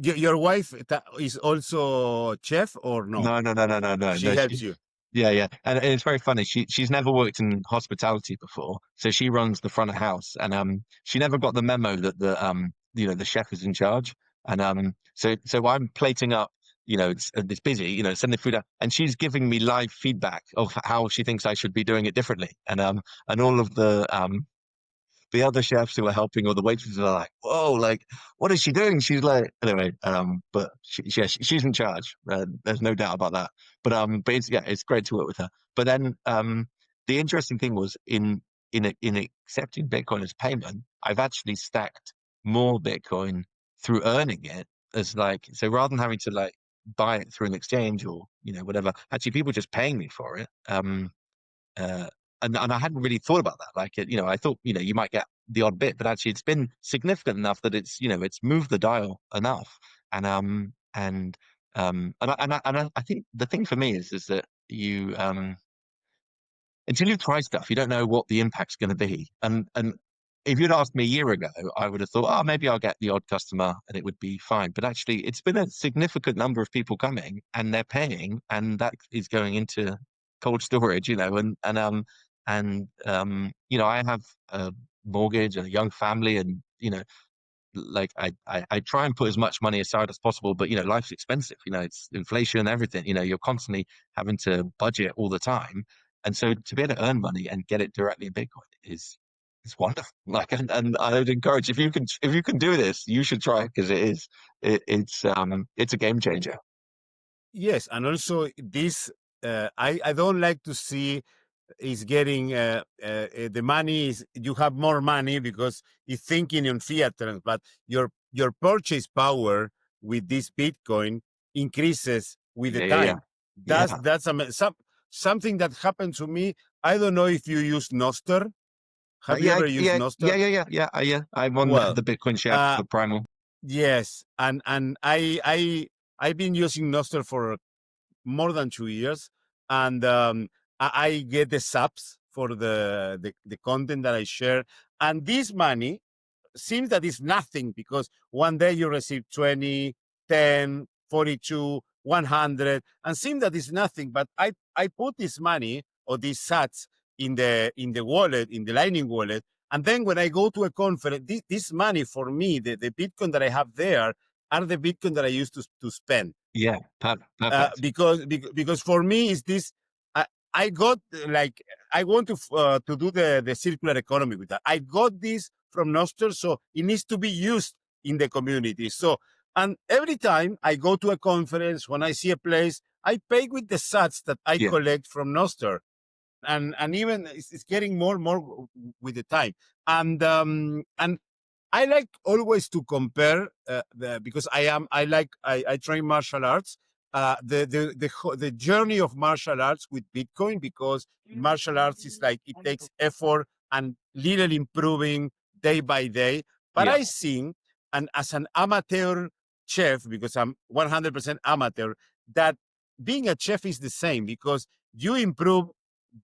Speaker 2: your wife is also chef or no?
Speaker 1: no, no, no, no, no, no,
Speaker 2: She
Speaker 1: no.
Speaker 2: helps you.
Speaker 1: Yeah, yeah, and it's very funny. She's never worked in hospitality before, so she runs the front of house, and she never got the memo that the chef is in charge, and so I'm plating up. It's busy. Sending food out, and she's giving me live feedback of how she thinks I should be doing it differently, and all of the other chefs who are helping or the waitresses are like, whoa, like, what is she doing? She's like, anyway, but she's in charge. There's no doubt about that. But it's great to work with her. But then, the interesting thing was in accepting Bitcoin as payment, I've actually stacked more Bitcoin through earning it so rather than having to like buy it through an exchange or, whatever, actually people just paying me for it. Uh, and I hadn't really thought about that. Like, I thought, you might get the odd bit, but actually it's been significant enough that it's moved the dial enough. And I think the thing for me is that until you try stuff, you don't know what the impact's going to be. And if you'd asked me a year ago, I would have thought, oh, maybe I'll get the odd customer and it would be fine. But actually, it's been a significant number of people coming and they're paying, and that is going into cold storage, I have a mortgage and a young family, and like I try and put as much money aside as possible, but life's expensive. It's inflation and everything. You're constantly having to budget all the time, and so to be able to earn money and get it directly in Bitcoin is it's wonderful. Like, and I would encourage if you can do this, you should try it because it's a game changer.
Speaker 2: Yes, and also this I don't like to see is getting the money is you have more money because it's thinking in fiat terms, but your purchase power with this Bitcoin increases with the
Speaker 1: Yeah, yeah, yeah,
Speaker 2: time. That's
Speaker 1: yeah.
Speaker 2: that's something that happened to me. I don't know if you use Noster. Have you
Speaker 1: Yeah,
Speaker 2: ever used
Speaker 1: yeah, yeah,
Speaker 2: Noster?
Speaker 1: yeah, yeah, yeah, yeah. I'm on
Speaker 2: Well,
Speaker 1: the Bitcoin chef
Speaker 2: uh,
Speaker 1: for Primal.
Speaker 2: yes, and I've been using Noster for more than 2 years, and I get the subs for the content that I share, and this money seems that it's nothing because one day you receive 20, 10, 42, 100, and seems that it's nothing. But I put this money or these sats in the wallet, in the Lightning wallet, and then when I go to a conference, this money for me, the Bitcoin that I have there are the Bitcoin that I used to spend.
Speaker 1: Yeah, perfect.
Speaker 2: Because for me is this I got like I want to do the circular economy with that. I got this from Noster, so it needs to be used in the community. So and every time I go to a conference, when I see a place, I pay with the sats that I
Speaker 1: Yeah,
Speaker 2: collect from Noster, and even it's getting more with the time, and I like always to compare because I train martial arts. The journey of martial arts with Bitcoin, because martial arts is like it takes effort and little improving day by day. But
Speaker 1: yeah,
Speaker 2: I think, and as an amateur chef, because I'm 100% amateur, that being a chef is the same because you improve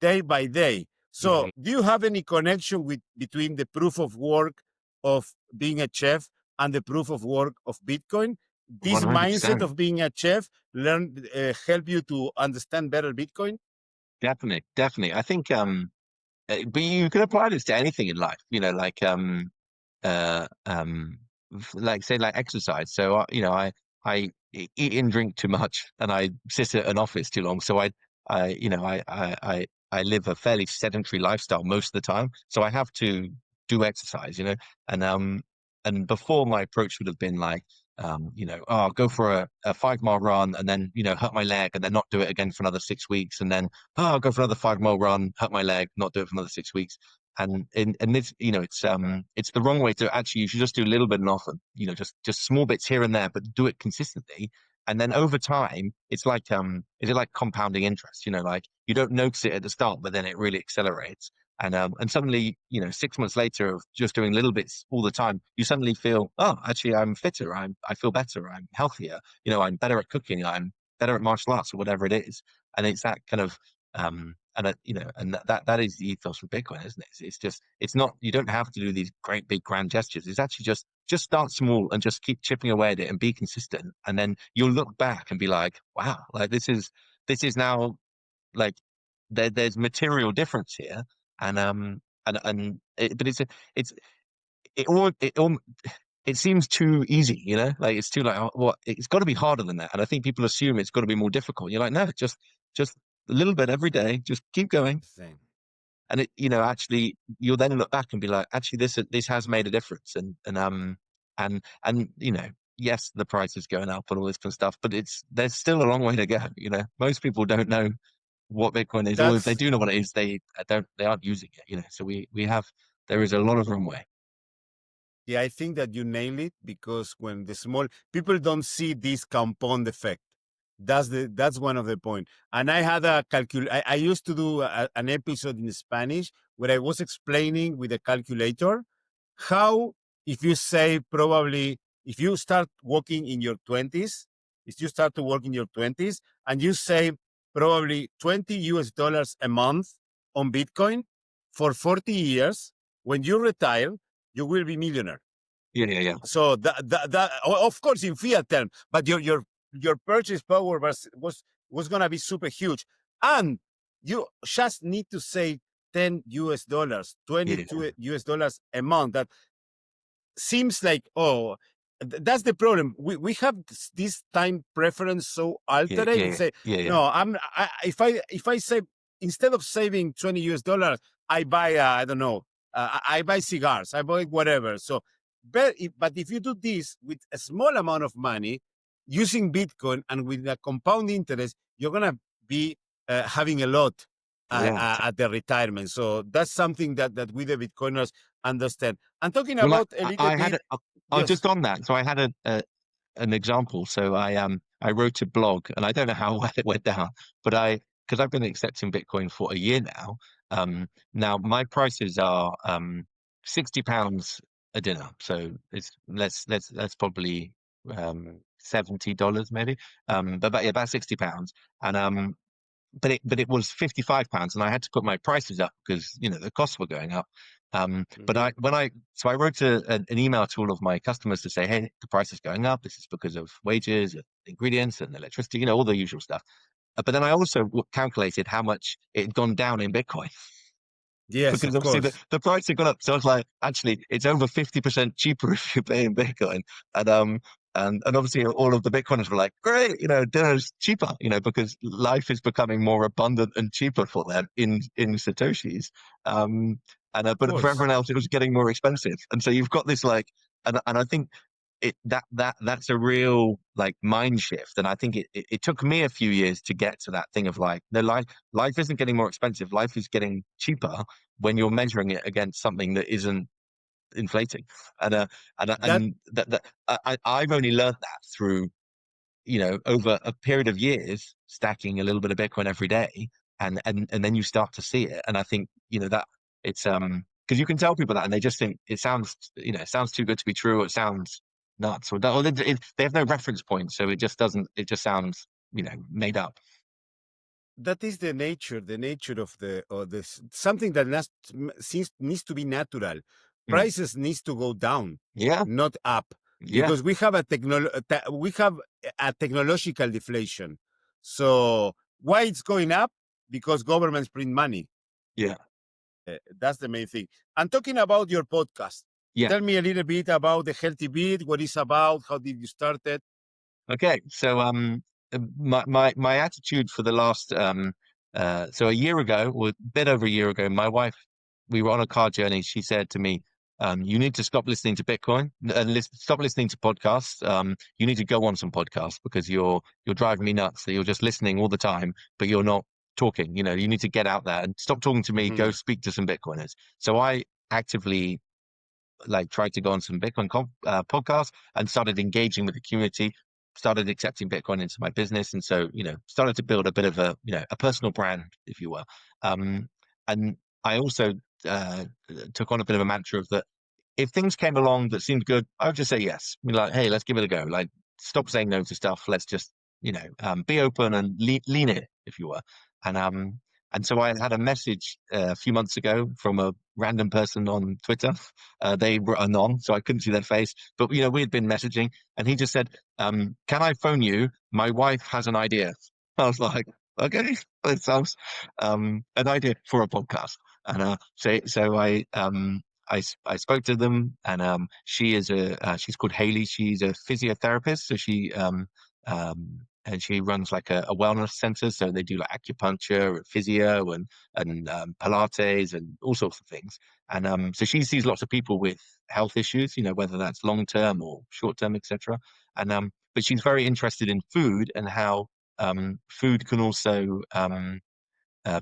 Speaker 2: day by day. So,
Speaker 1: yeah.
Speaker 2: do you have any connection with between the proof of work of being a chef and the proof of work of Bitcoin? this mindset
Speaker 1: 100%.
Speaker 2: of being a chef help you to understand better Bitcoin?
Speaker 1: Definitely. I think but you can apply this to anything in life, like uh um like say like exercise. So eat and drink too much, and I sit at an office too long. So I live a fairly sedentary lifestyle most of the time, so I have to do exercise, and and before my approach would have been like, oh, go for a 5 mile run and then hurt my leg and then not do it again for another 6 weeks, and then oh, go for another 5 mile run, hurt my leg, not do it for another 6 weeks. And this, it's the wrong way to actually. You should just do a little bit and often, just small bits here and there, but do it consistently. And then over time, it's like compounding interest. Like you don't notice it at the start, but then it really accelerates. And suddenly, 6 months later of just doing little bits all the time, you suddenly feel, oh, actually, I'm fitter. I feel better. I'm healthier. I'm better at cooking. I'm better at martial arts or whatever it is. And it's that kind of and that is the ethos of Bitcoin, isn't it? It's just, it's not, you don't have to do these great big grand gestures. It's actually just start small and just keep chipping away at it and be consistent, and then you'll look back and be like, wow, like this is now like there's material difference here. And um and and it, but it seems too easy, like it's too like, oh, what, it's got to be harder than that. And I think people assume it's got to be more difficult. You're like, no, just a little bit every day, just keep going.
Speaker 2: Same.
Speaker 1: And actually you'll then look back and be like, actually this has made a difference. And yes, the price is going up and all this kind of stuff, but there's still a long way to go. Most people don't know what Bitcoin is, or if they
Speaker 2: That's
Speaker 1: do know what it is, they aren't using it. So there is a lot of runway.
Speaker 2: Yeah, I think that you nail it, because when the small people don't see this compound effect, that's one of the point. And I had I used to do an episode in Spanish where I was explaining with a calculator how, if you say, probably if you start working in your 20s, if you start to work in your 20s and you save probably $20 a month on Bitcoin for 40 years, when you retire, you will be millionaire.
Speaker 1: Yeah.
Speaker 2: So that of course in fiat term, but your purchase power was gonna be super huge, and you just need to save $10,
Speaker 1: Yeah.
Speaker 2: 22 US dollars a month. That seems like, oh, that's the problem. We have this time preference so
Speaker 1: Yeah.
Speaker 2: altered and
Speaker 1: Yeah.
Speaker 2: say,
Speaker 1: Yeah.
Speaker 2: no, if I save, instead of saving $20, I buy I don't know, I buy cigars, I buy whatever. So but if you do this with a small amount of money using Bitcoin and with a compound interest, you're gonna be having a lot
Speaker 1: Yeah.
Speaker 2: at the retirement. So that's something that we the Bitcoiners understand. And talking
Speaker 1: Well,
Speaker 2: about a little bit,
Speaker 1: I
Speaker 2: yes,
Speaker 1: just on that. So I had an example. So I wrote a blog, and I don't know how well it went down, but because I've been accepting Bitcoin for a year now. Now my prices are £60 a dinner. So it's let's probably $70 maybe. Yeah, about £60. And but it was £55, and I had to put my prices up because the costs were going up. But
Speaker 2: mhm,
Speaker 1: I wrote an email to all of my customers to say, hey, the price is going up. This is because of wages, and ingredients, and electricity, all the usual stuff. But then I also calculated how much it had gone down in Bitcoin,
Speaker 2: yes,
Speaker 1: because
Speaker 2: of
Speaker 1: obviously
Speaker 2: course,
Speaker 1: the price had gone up. So I was like, actually, it's over 50% cheaper if you pay in Bitcoin. And obviously all of the Bitcoiners were like, great, dinner's cheaper, because life is becoming more abundant and cheaper for them in Satoshis.
Speaker 2: of
Speaker 1: But for
Speaker 2: course.
Speaker 1: everyone else, it was getting more expensive. And so you've got this like, and I think that's a real like mind shift. And I think it took me a few years to get to that thing of like, no, life isn't getting more expensive. Life is getting cheaper when you're measuring it against something that isn't inflating. And
Speaker 2: That
Speaker 1: I've only learned that through, over a period of years, stacking a little bit of Bitcoin every day, and then you start to see it. And I think, that it's because you can tell people that, and they just think it sounds too good to be true. It sounds nuts, or they have no reference point, so it just doesn't. It just sounds, made up.
Speaker 2: that is the nature of this, something that seems needs to be natural.
Speaker 1: Mm.
Speaker 2: Prices needs to go down,
Speaker 1: Yeah,
Speaker 2: not up.
Speaker 1: Yeah.
Speaker 2: because we have a technological deflation. So why it's going up? Because governments print money.
Speaker 1: Yeah.
Speaker 2: That's the main thing. And talking about your podcast,
Speaker 1: Yeah.
Speaker 2: tell me a little bit about the Healthy Beat, what it's about, how did you start it?
Speaker 1: Okay. So my attitude for the last so a year ago, or a bit over a year ago, my wife, we were on a car journey. She said to me, you need to stop listening to Bitcoin and stop listening to podcasts. You need to go on some podcasts because you're driving me nuts that you're just listening all the time, but you're not talking. You know, you need to get out there and stop talking to me, go
Speaker 2: Mhm.
Speaker 1: speak to some Bitcoiners. So I actively like tried to go on some Bitcoin podcasts and started engaging with the community, started accepting Bitcoin into my business. And so, started to build a bit of a personal brand, if you will. And I also took on a bit of a mantra of that if things came along that seemed good, I would just say yes. Be like, hey, let's give it a go. Like, stop saying no to stuff. Let's just, be open and lean in, if you were. And so I had a message a few months ago from a random person on Twitter. They were anon, so I couldn't see their face. But we had been messaging, and he just said, "Can I phone you? My wife has an idea." I was like, "Okay, that sounds an idea for a podcast." And I spoke to them, and she's called Haley. She's a physiotherapist, so and she runs like a wellness center. So they do like acupuncture and physio and Pilates and all sorts of things. And so she sees lots of people with health issues, whether that's long term or short term, etc. And but she's very interested in food and how food can also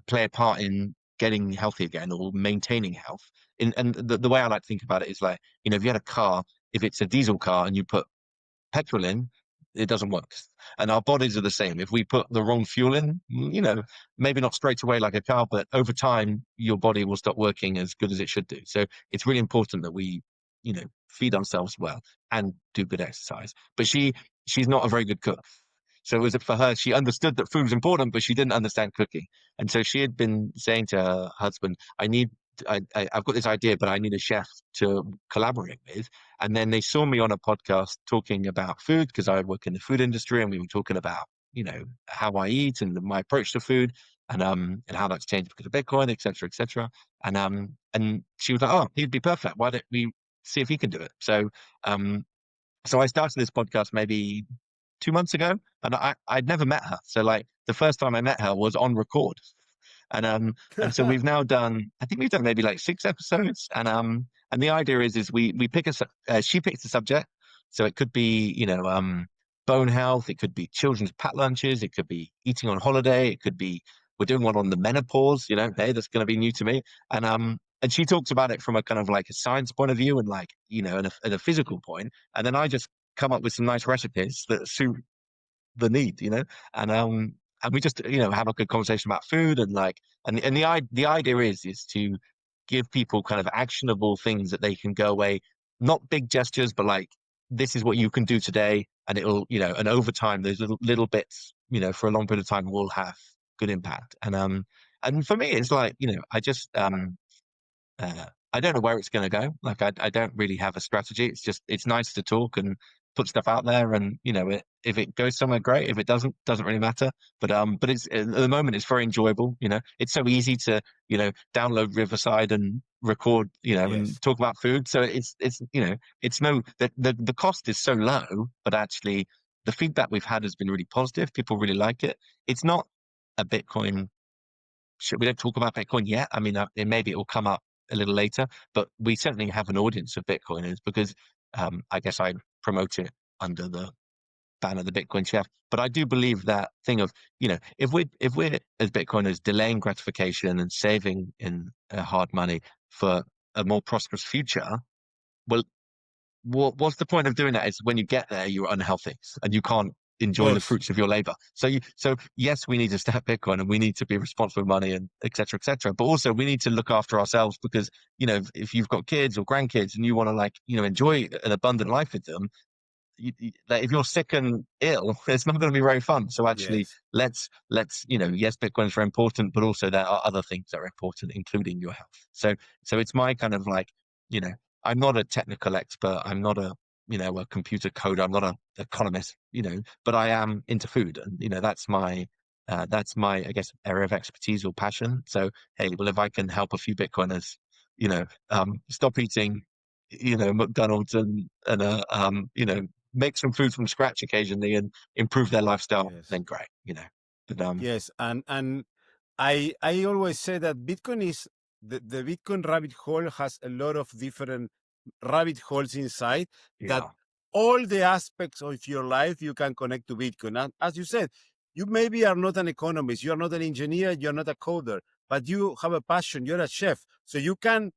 Speaker 1: play a part in getting healthy again or maintaining health. And the way I like to think about it is like, if you had a car, if it's a diesel car and you put petrol in, it doesn't work. And our bodies are the same. If we put the wrong fuel in, maybe not straight away like a car, but over time, your body will stop working as good as it should do. So it's really important that we, feed ourselves well and do good exercise. But she's not a very good cook. So it was for her, she understood that food was important, but she didn't understand cooking. And so she had been saying to her husband, I've got this idea, but I need a chef to collaborate with. And then they saw me on a podcast talking about food because I work in the food industry, and we were talking about, how I eat and my approach to food, and how that's changed because of Bitcoin, et cetera, et cetera. And she was like, "Oh, he'd be perfect. Why don't we see if he can do it?" So I started this podcast maybe 2 months ago, and I'd never met her. So like the first time I met her was on record. And so we've now done, I think we've done maybe like 6 episodes. And the idea is we pick she picks a subject. So it could be, bone health, it could be children's packed lunches, it could be eating on holiday, it could be we're doing one on the menopause, hey, that's gonna be new to me. And she talks about it from a kind of like a science point of view and like, and a physical point. And then I just come up with some nice recipes that suit the need, and we just have a good conversation about food and like the idea is to give people kind of actionable things that they can go away, not big gestures, but like this is what you can do today, and it'll and over time those little bits for a long period of time will have good impact. And for me it's like I just I don't know where it's going to go. Like I don't really have a strategy. It's nice to talk and put stuff out there, and if it goes somewhere, great. If it doesn't really matter. But it's at the moment it's very enjoyable. It's so easy to download Riverside and record and
Speaker 2: Yes.
Speaker 1: talk about food. So it's no the cost is so low, but actually the feedback we've had has been really positive. People really like it. It's not a Bitcoin we don't talk about Bitcoin yet. I mean, maybe it will come up a little later, but we certainly have an audience of Bitcoiners because I guess I promote it under the banner the Bitcoin Chef. But I do believe that thing of if we're as Bitcoiners delaying gratification and saving in hard money for a more prosperous future, well, what's the point of doing that? Is when you get there, you're unhealthy and you can't
Speaker 2: Of
Speaker 1: enjoy the
Speaker 2: course.
Speaker 1: fruits of your labor. So yes, we need to start Bitcoin and we need to be responsible with money and et cetera, et cetera. But also we need to look after ourselves because, if you've got kids or grandkids and you want to like, enjoy an abundant life with them, like if you're sick and ill, it's not going to be very fun. So actually,
Speaker 2: Yes.
Speaker 1: let's yes, Bitcoin is very important, but also there are other things that are important, including your health. So it's my kind of like, you know, I'm not a technical expert. I'm not a a computer coder. I'm not an economist, but I am into food, and that's my I guess area of expertise or passion. So hey, well, if I can help a few Bitcoiners, stop eating, McDonald's and make some food from scratch occasionally and improve their lifestyle,
Speaker 2: Yes.
Speaker 1: then great. But
Speaker 2: Yes, and I always say that Bitcoin is the Bitcoin rabbit hole has a lot of different rabbit holes inside that
Speaker 1: yeah,
Speaker 2: all the aspects of your life you can connect to Bitcoin. And as you said, you maybe are not an economist, you are not an engineer, you're not a coder, but you have a passion, you're a chef. So you can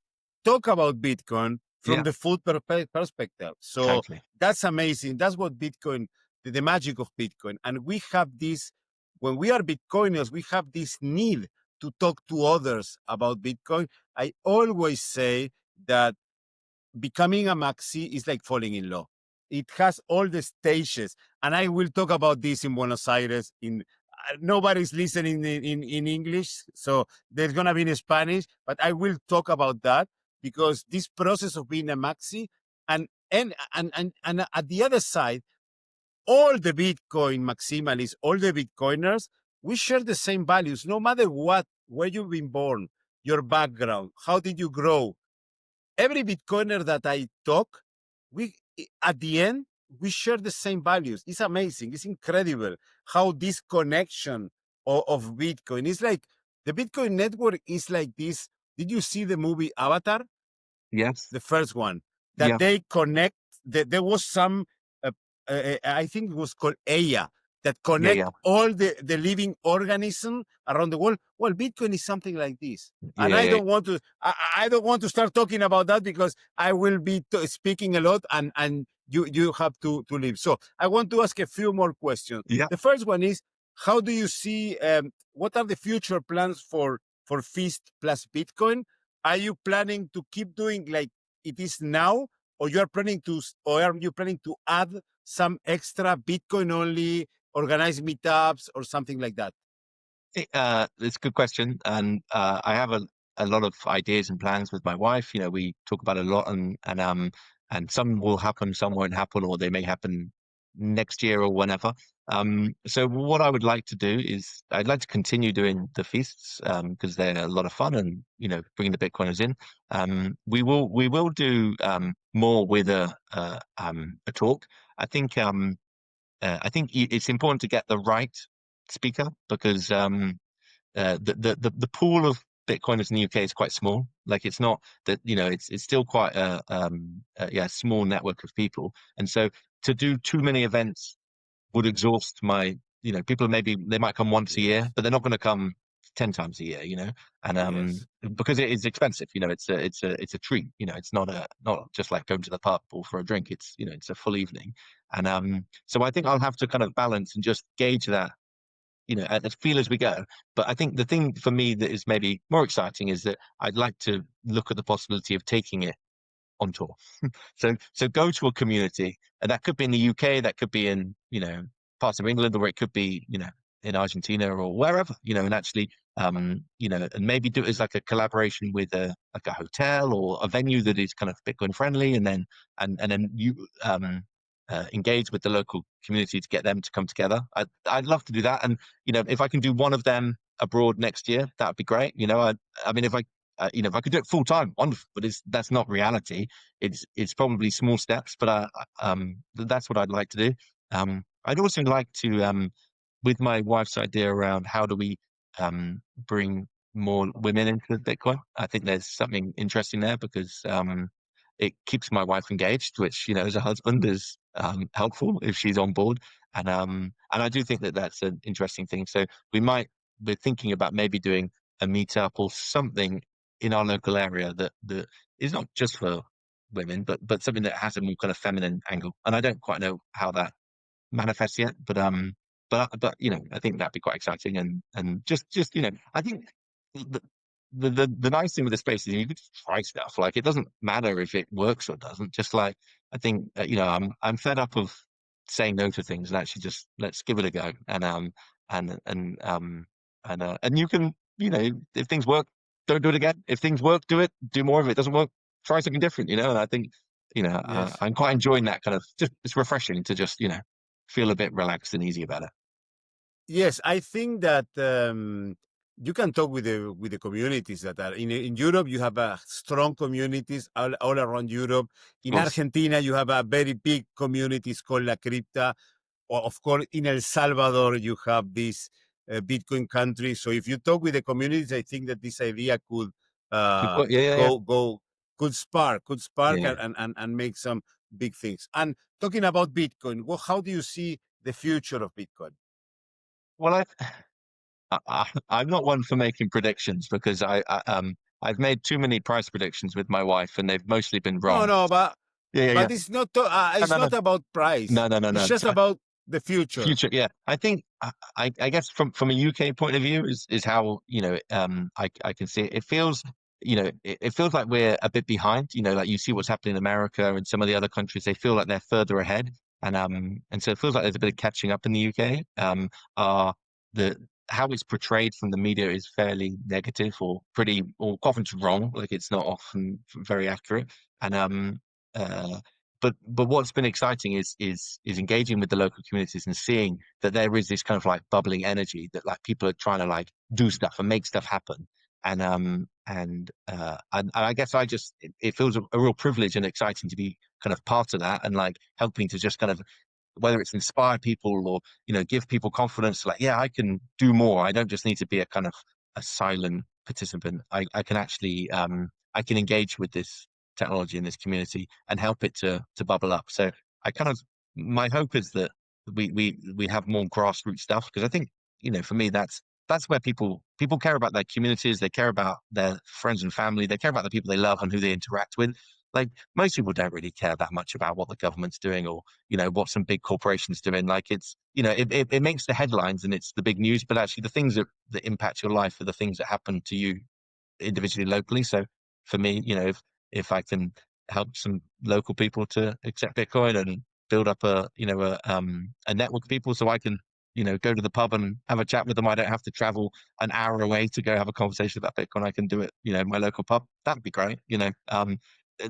Speaker 2: talk about Bitcoin from
Speaker 1: yeah,
Speaker 2: the food perspective. So
Speaker 1: exactly.
Speaker 2: that's amazing. That's what Bitcoin, the magic of Bitcoin. And we have this, when we are Bitcoiners, we have this need to talk to others about Bitcoin. I always say that becoming a maxi is like falling in love. It has all the stages, and I will talk about this in Buenos Aires. In nobody's listening in English, so there's gonna be in Spanish, but I will talk about that because this process of being a maxi, and at the other side, all the Bitcoin maximalists, all the Bitcoiners, we share the same values, no matter what, where you've been born, your background, how did you grow. Every Bitcoiner that I talk, we at the end we share the same values. It's amazing. It's incredible how this connection of Bitcoin is like the Bitcoin network is like this. Did you see the movie Avatar?
Speaker 1: Yes,
Speaker 2: The first one, that
Speaker 1: yeah,
Speaker 2: they connect, that there was some I think it was called Aya, that
Speaker 1: yeah, yeah,
Speaker 2: connect all the living organism around the world. Well, Bitcoin is something like this. And I
Speaker 1: yeah,
Speaker 2: don't want to I don't want to start talking about that because I will be speaking a lot, and you have to leave. So I want to ask a few more questions.
Speaker 1: yeah.
Speaker 2: The first one is, how do you see what are the future plans for Feast plus Bitcoin? Are you planning to keep doing like it is now, or or are you planning to add some extra Bitcoin only organized meetups or something like that?
Speaker 1: It's a good question, and I have a lot of ideas and plans with my wife. We talk about it a lot, and some will happen, some won't happen, or they may happen next year or whenever. So what I would like to do is I'd like to continue doing the feasts because they're a lot of fun, and bringing the Bitcoiners in. We will do more with a talk. I think it's important to get the right speaker because the pool of Bitcoiners in the UK is quite small. Like it's not that it's still quite a small network of people, and so to do too many events would exhaust my people. Maybe they might come once a year,
Speaker 2: Yes,
Speaker 1: but they're not going to come 10 times a year. And
Speaker 2: yes,
Speaker 1: because it is expensive. It's a treat. It's not just like going to the pub or for a drink. It's a full evening, and so I think I'll have to kind of balance and just gauge that and feel as we go. But I think the thing for me that is maybe more exciting is that I'd like to look at the possibility of taking it on tour. So go to a community, and that could be in the UK, that could be in parts of England, or it could be in Argentina or wherever, and actually and maybe do it as like a collaboration with a hotel or a venue that is kind of Bitcoin friendly, and then you engage with the local community to get them to come together. I'd love to do that, and if I can do one of them abroad next year, that'd be great. I mean, if I could do it full time, wonderful. But that's not reality. It's probably small steps, but that's what I'd like to do. I'd also like to, with my wife's idea around how do we bring more women into Bitcoin. I think there's something interesting there because it keeps my wife engaged, which as a husband is helpful if she's on board. And I do think that that's an interesting thing. So we're thinking about maybe doing a meetup or something in our local area that is not just for women, but something that has a more kind of feminine angle. And I don't quite know how that manifests yet, but I think that'd be quite exciting. And just I think the, the nice thing with the space is you can just try stuff. Like it doesn't matter if it works or doesn't. Just like I think I'm fed up of saying no to things and actually just let's give it a go. And and um and you can if things work, don't do it again. If things work, do it. Do more of it. Doesn't work, try something different. And I think
Speaker 2: Yes.
Speaker 1: I'm quite enjoying that kind of just it's refreshing to just feel a bit relaxed and easy about it.
Speaker 2: Yes, I think that you can talk with the communities that are in Europe. You have strong communities all around Europe.
Speaker 1: Of
Speaker 2: In
Speaker 1: course,
Speaker 2: Argentina, you have a very big communities called La Cripta. Of course, in El Salvador, you have this Bitcoin country. So if you talk with the communities, I think that this idea could
Speaker 1: yeah, yeah, yeah,
Speaker 2: go could spark
Speaker 1: yeah.
Speaker 2: and make some big things. And talking about Bitcoin, well, how do you see the future of Bitcoin?
Speaker 1: Well, I'm not one for making predictions because I've made too many price predictions with my wife and they've mostly been
Speaker 2: No,
Speaker 1: wrong.
Speaker 2: no,
Speaker 1: Yeah, yeah, yeah. No,
Speaker 2: it's
Speaker 1: no, no,
Speaker 2: not about price.
Speaker 1: no, no, no,
Speaker 2: It's
Speaker 1: no.
Speaker 2: just about the future.
Speaker 1: Future, yeah. I think I guess from a UK point of view is how I can see it. It feels it feels like we're a bit behind. Like you see what's happening in America and some of the other countries. They feel like they're further ahead, and so it feels like there's a bit of catching up in the UK. The how it's portrayed from the media is fairly negative or pretty or often wrong. Like it's not often very accurate, and uh but what's been exciting is engaging with the local communities and seeing that there is this kind of like bubbling energy that like people are trying to like do stuff and make stuff happen. And I guess it feels a real privilege and exciting to be kind of part of that and like helping to just kind of whether it's inspire people or give people confidence like yeah I can do more. I don't just need to be a kind of a silent participant. I can actually I can engage with this technology in this community and help it to bubble up. So I kind of my hope is that we have more grassroots stuff because I think for me that's where people care about their communities. They care about their friends and family. They care about the people they love and who they interact with. Like most people don't really care that much about what the government's doing or what some big corporations doing. Like it's it makes the headlines and it's the big news, but actually the things that impact your life are the things that happen to you individually locally. So for me, if I can help some local people to accept Bitcoin and build up a network of people so I can go to the pub and have a chat with them. I don't have to travel an hour away to go have a conversation about Bitcoin. I can do it in my local pub. That'd be great. And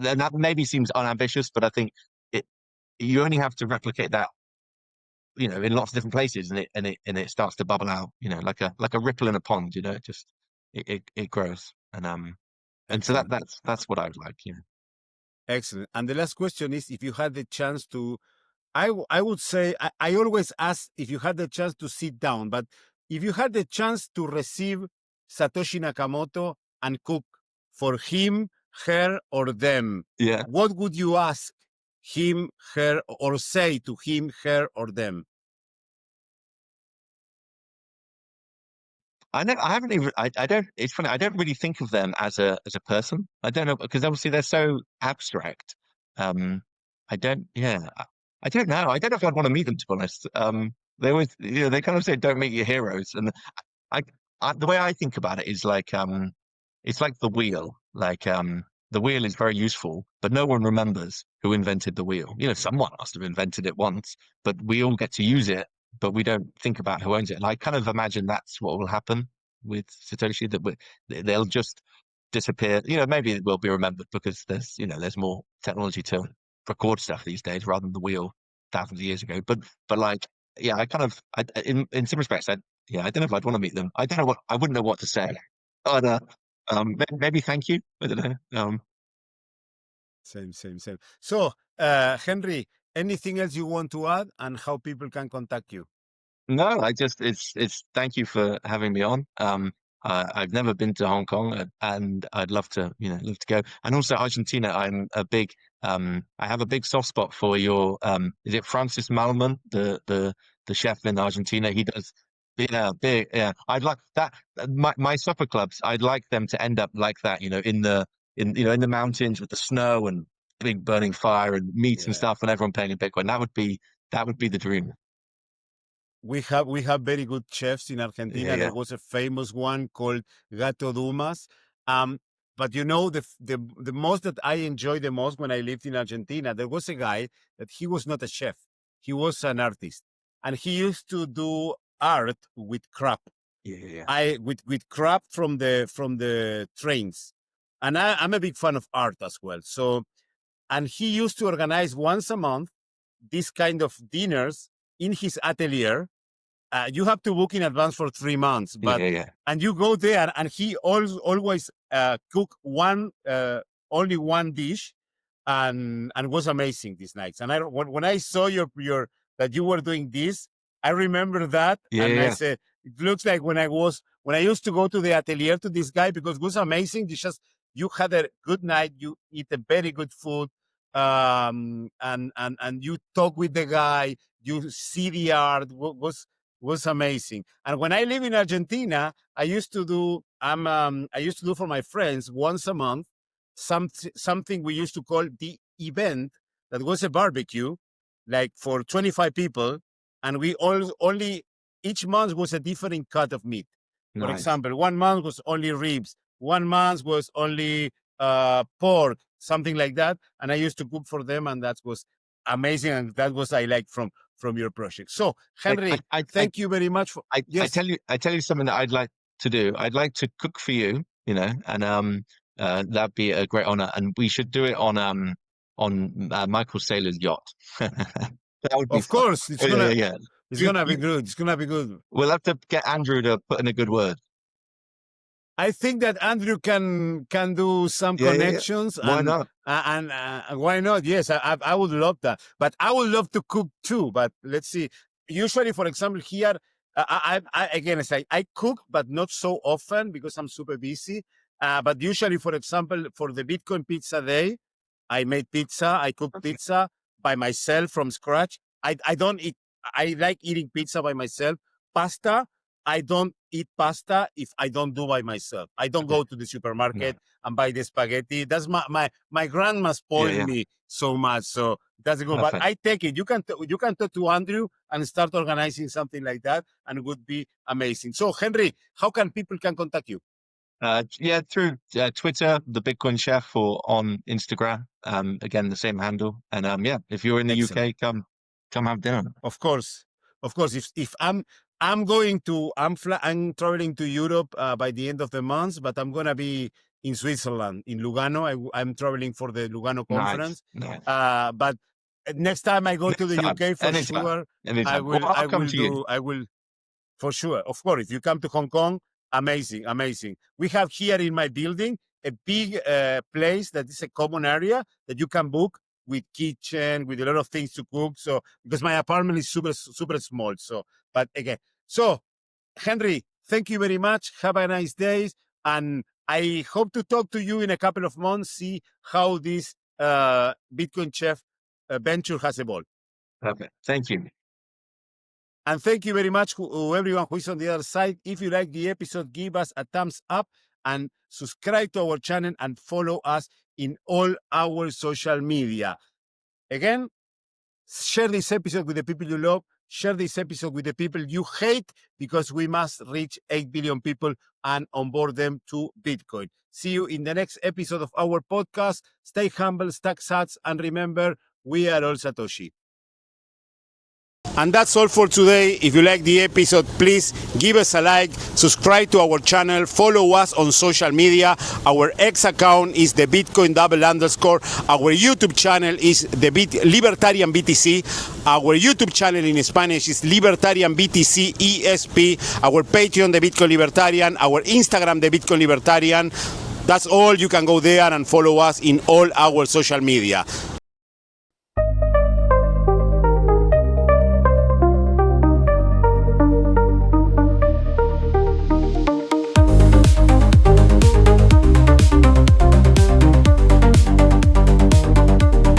Speaker 1: that maybe seems unambitious, but I think it you only have to replicate that in lots of different places and it starts to bubble out like a ripple in a pond. It just it grows and so
Speaker 2: Excellent.
Speaker 1: that's what I'd like.
Speaker 2: Excellent. And the last question is if you had the chance to, I would say, I always ask if you had the chance to sit down, but if you had the chance to receive Satoshi Nakamoto and cook for him, her, or them,
Speaker 1: Yeah.
Speaker 2: what would you ask him, her, or say to him, her, or them?
Speaker 1: I haven't even I don't it's funny I don't really think of them as a person. I don't know because obviously they're so abstract. Um I don't yeah I don't know. I don't know if I'd want to meet them to be honest. They always they kind of say don't meet your heroes and I, the way I think about it is like it's like the wheel. Like the wheel is very useful, but no one remembers who invented the wheel. Someone must have invented it once, but we all get to use it, but we don't think about who owns it. And I kind of imagine that's what will happen with Satoshi, that they'll just disappear. Maybe it will be remembered because there's more technology to record stuff these days rather than the wheel thousands of years ago. But like yeah, I kind of in some respects yeah, I don't know if I'd want to meet them. I don't know I wouldn't know what to say. But maybe thank you. I don't know.
Speaker 2: Same, same, same. So, Henry, anything else you want to add and how people can contact you?
Speaker 1: No, it's thank you for having me on. I've never been to Hong Kong and I'd love to, love to go. And also Argentina, I have a big soft spot for your is it Francis Malman, the chef in Argentina. He does yeah, big yeah. I'd like that my supper clubs, I'd like them to end up like that, in the mountains with the snow and big burning fire and meat and
Speaker 2: Yeah.
Speaker 1: stuff and everyone paying in Bitcoin. That would be the dream.
Speaker 2: We have very good chefs in
Speaker 1: Yeah,
Speaker 2: Argentina. There
Speaker 1: yeah.
Speaker 2: was a famous one called Gato Dumas. Um, but the most that I enjoyed the most when I lived in Argentina, there was a guy that he was not a chef. He was an artist. And he used to do art with crap.
Speaker 1: Yeah, yeah, yeah.
Speaker 2: With crap from the trains. And I'm a big fan of art as well. So and he used to organize once a month these kind of dinners in his atelier. You have to book in advance for 3 months, but and you go there, and he always cook only one dish, and was amazing these nights. And when I saw your that you were doing this, I remember that, I said, it looks like when I used to go to the atelier to this guy, because it was amazing. You had a good night, you eat a very good food, and you talk with the guy, you see the art, was amazing. And when I live in Argentina, I used to do for my friends once a month something we used to call the event, that was a barbecue, like for 25 people, and we only each month was a different cut of meat. For example, 1 month was only ribs, 1 month was only pork, something like that. And I used to cook for them, and that was amazing. And that was I like from your project. So, Henry, thank you very much for.
Speaker 1: Yes. I tell you something that I'd like to do. I'd like to cook for you, and that'd be a great honor. And we should do it on Michael Saylor's yacht. That would be
Speaker 2: of course. It's gonna be good. It's gonna be good.
Speaker 1: We'll have to get Andrew to put in a good word.
Speaker 2: I think that Andrew can do some connections.
Speaker 1: Why not?
Speaker 2: And why not? Yes, I would love that. But I would love to cook too. But let's see. Usually, for example, here, again, I cook, but not so often because I'm super busy. But usually, for example, for the Bitcoin Pizza Day, I made pizza. I cook pizza by myself from scratch. I don't eat. I like eating pizza by myself. Pasta, I don't eat pasta if I don't do by myself. I don't go to the supermarket and buy the spaghetti. That's my grandma spoiled me so much, so that's good. But I take it. You can talk to Andrew and start organizing something like that, and it would be amazing. So, Henry, how can people contact you?
Speaker 1: Through Twitter, the Bitcoin Chef, or on Instagram. Again, the same handle. And if you're in the UK, come have dinner.
Speaker 2: Of course. If I'm traveling to Europe by the end of the month, but I'm gonna be in Switzerland, in Lugano. I'm traveling for the Lugano conference. Nice. But next time I go to the UK, for sure, I will for sure. Of course, if you come to Hong Kong, amazing. We have here in my building a big place that is a common area that you can book, with kitchen, with a lot of things to cook. So, because my apartment is super small. So, but again, Henry, thank you very much. Have a nice day. And I hope to talk to you in a couple of months, see how this Bitcoin Chef venture has evolved.
Speaker 1: Perfect. Thank you.
Speaker 2: And thank you very much to everyone who is on the other side. If you like the episode, give us a thumbs up and subscribe to our channel and follow us in all our social media. Again, share this episode with the people you love. Share this episode with the people you hate, because we must reach 8 billion people and onboard them to Bitcoin. See you in the next episode of our podcast. Stay humble, stack sats, and remember, we are all Satoshi. And that's all for today. If you like the episode, please give us a like, subscribe to our channel, follow us on social media. Our X account is the Bitcoin _. Our YouTube channel is the Libertarian BTC. Our YouTube channel in Spanish is Libertarian BTC ESP. Our Patreon, the Bitcoin Libertarian. Our Instagram, the Bitcoin Libertarian. That's all. You can go there and follow us in all our social media.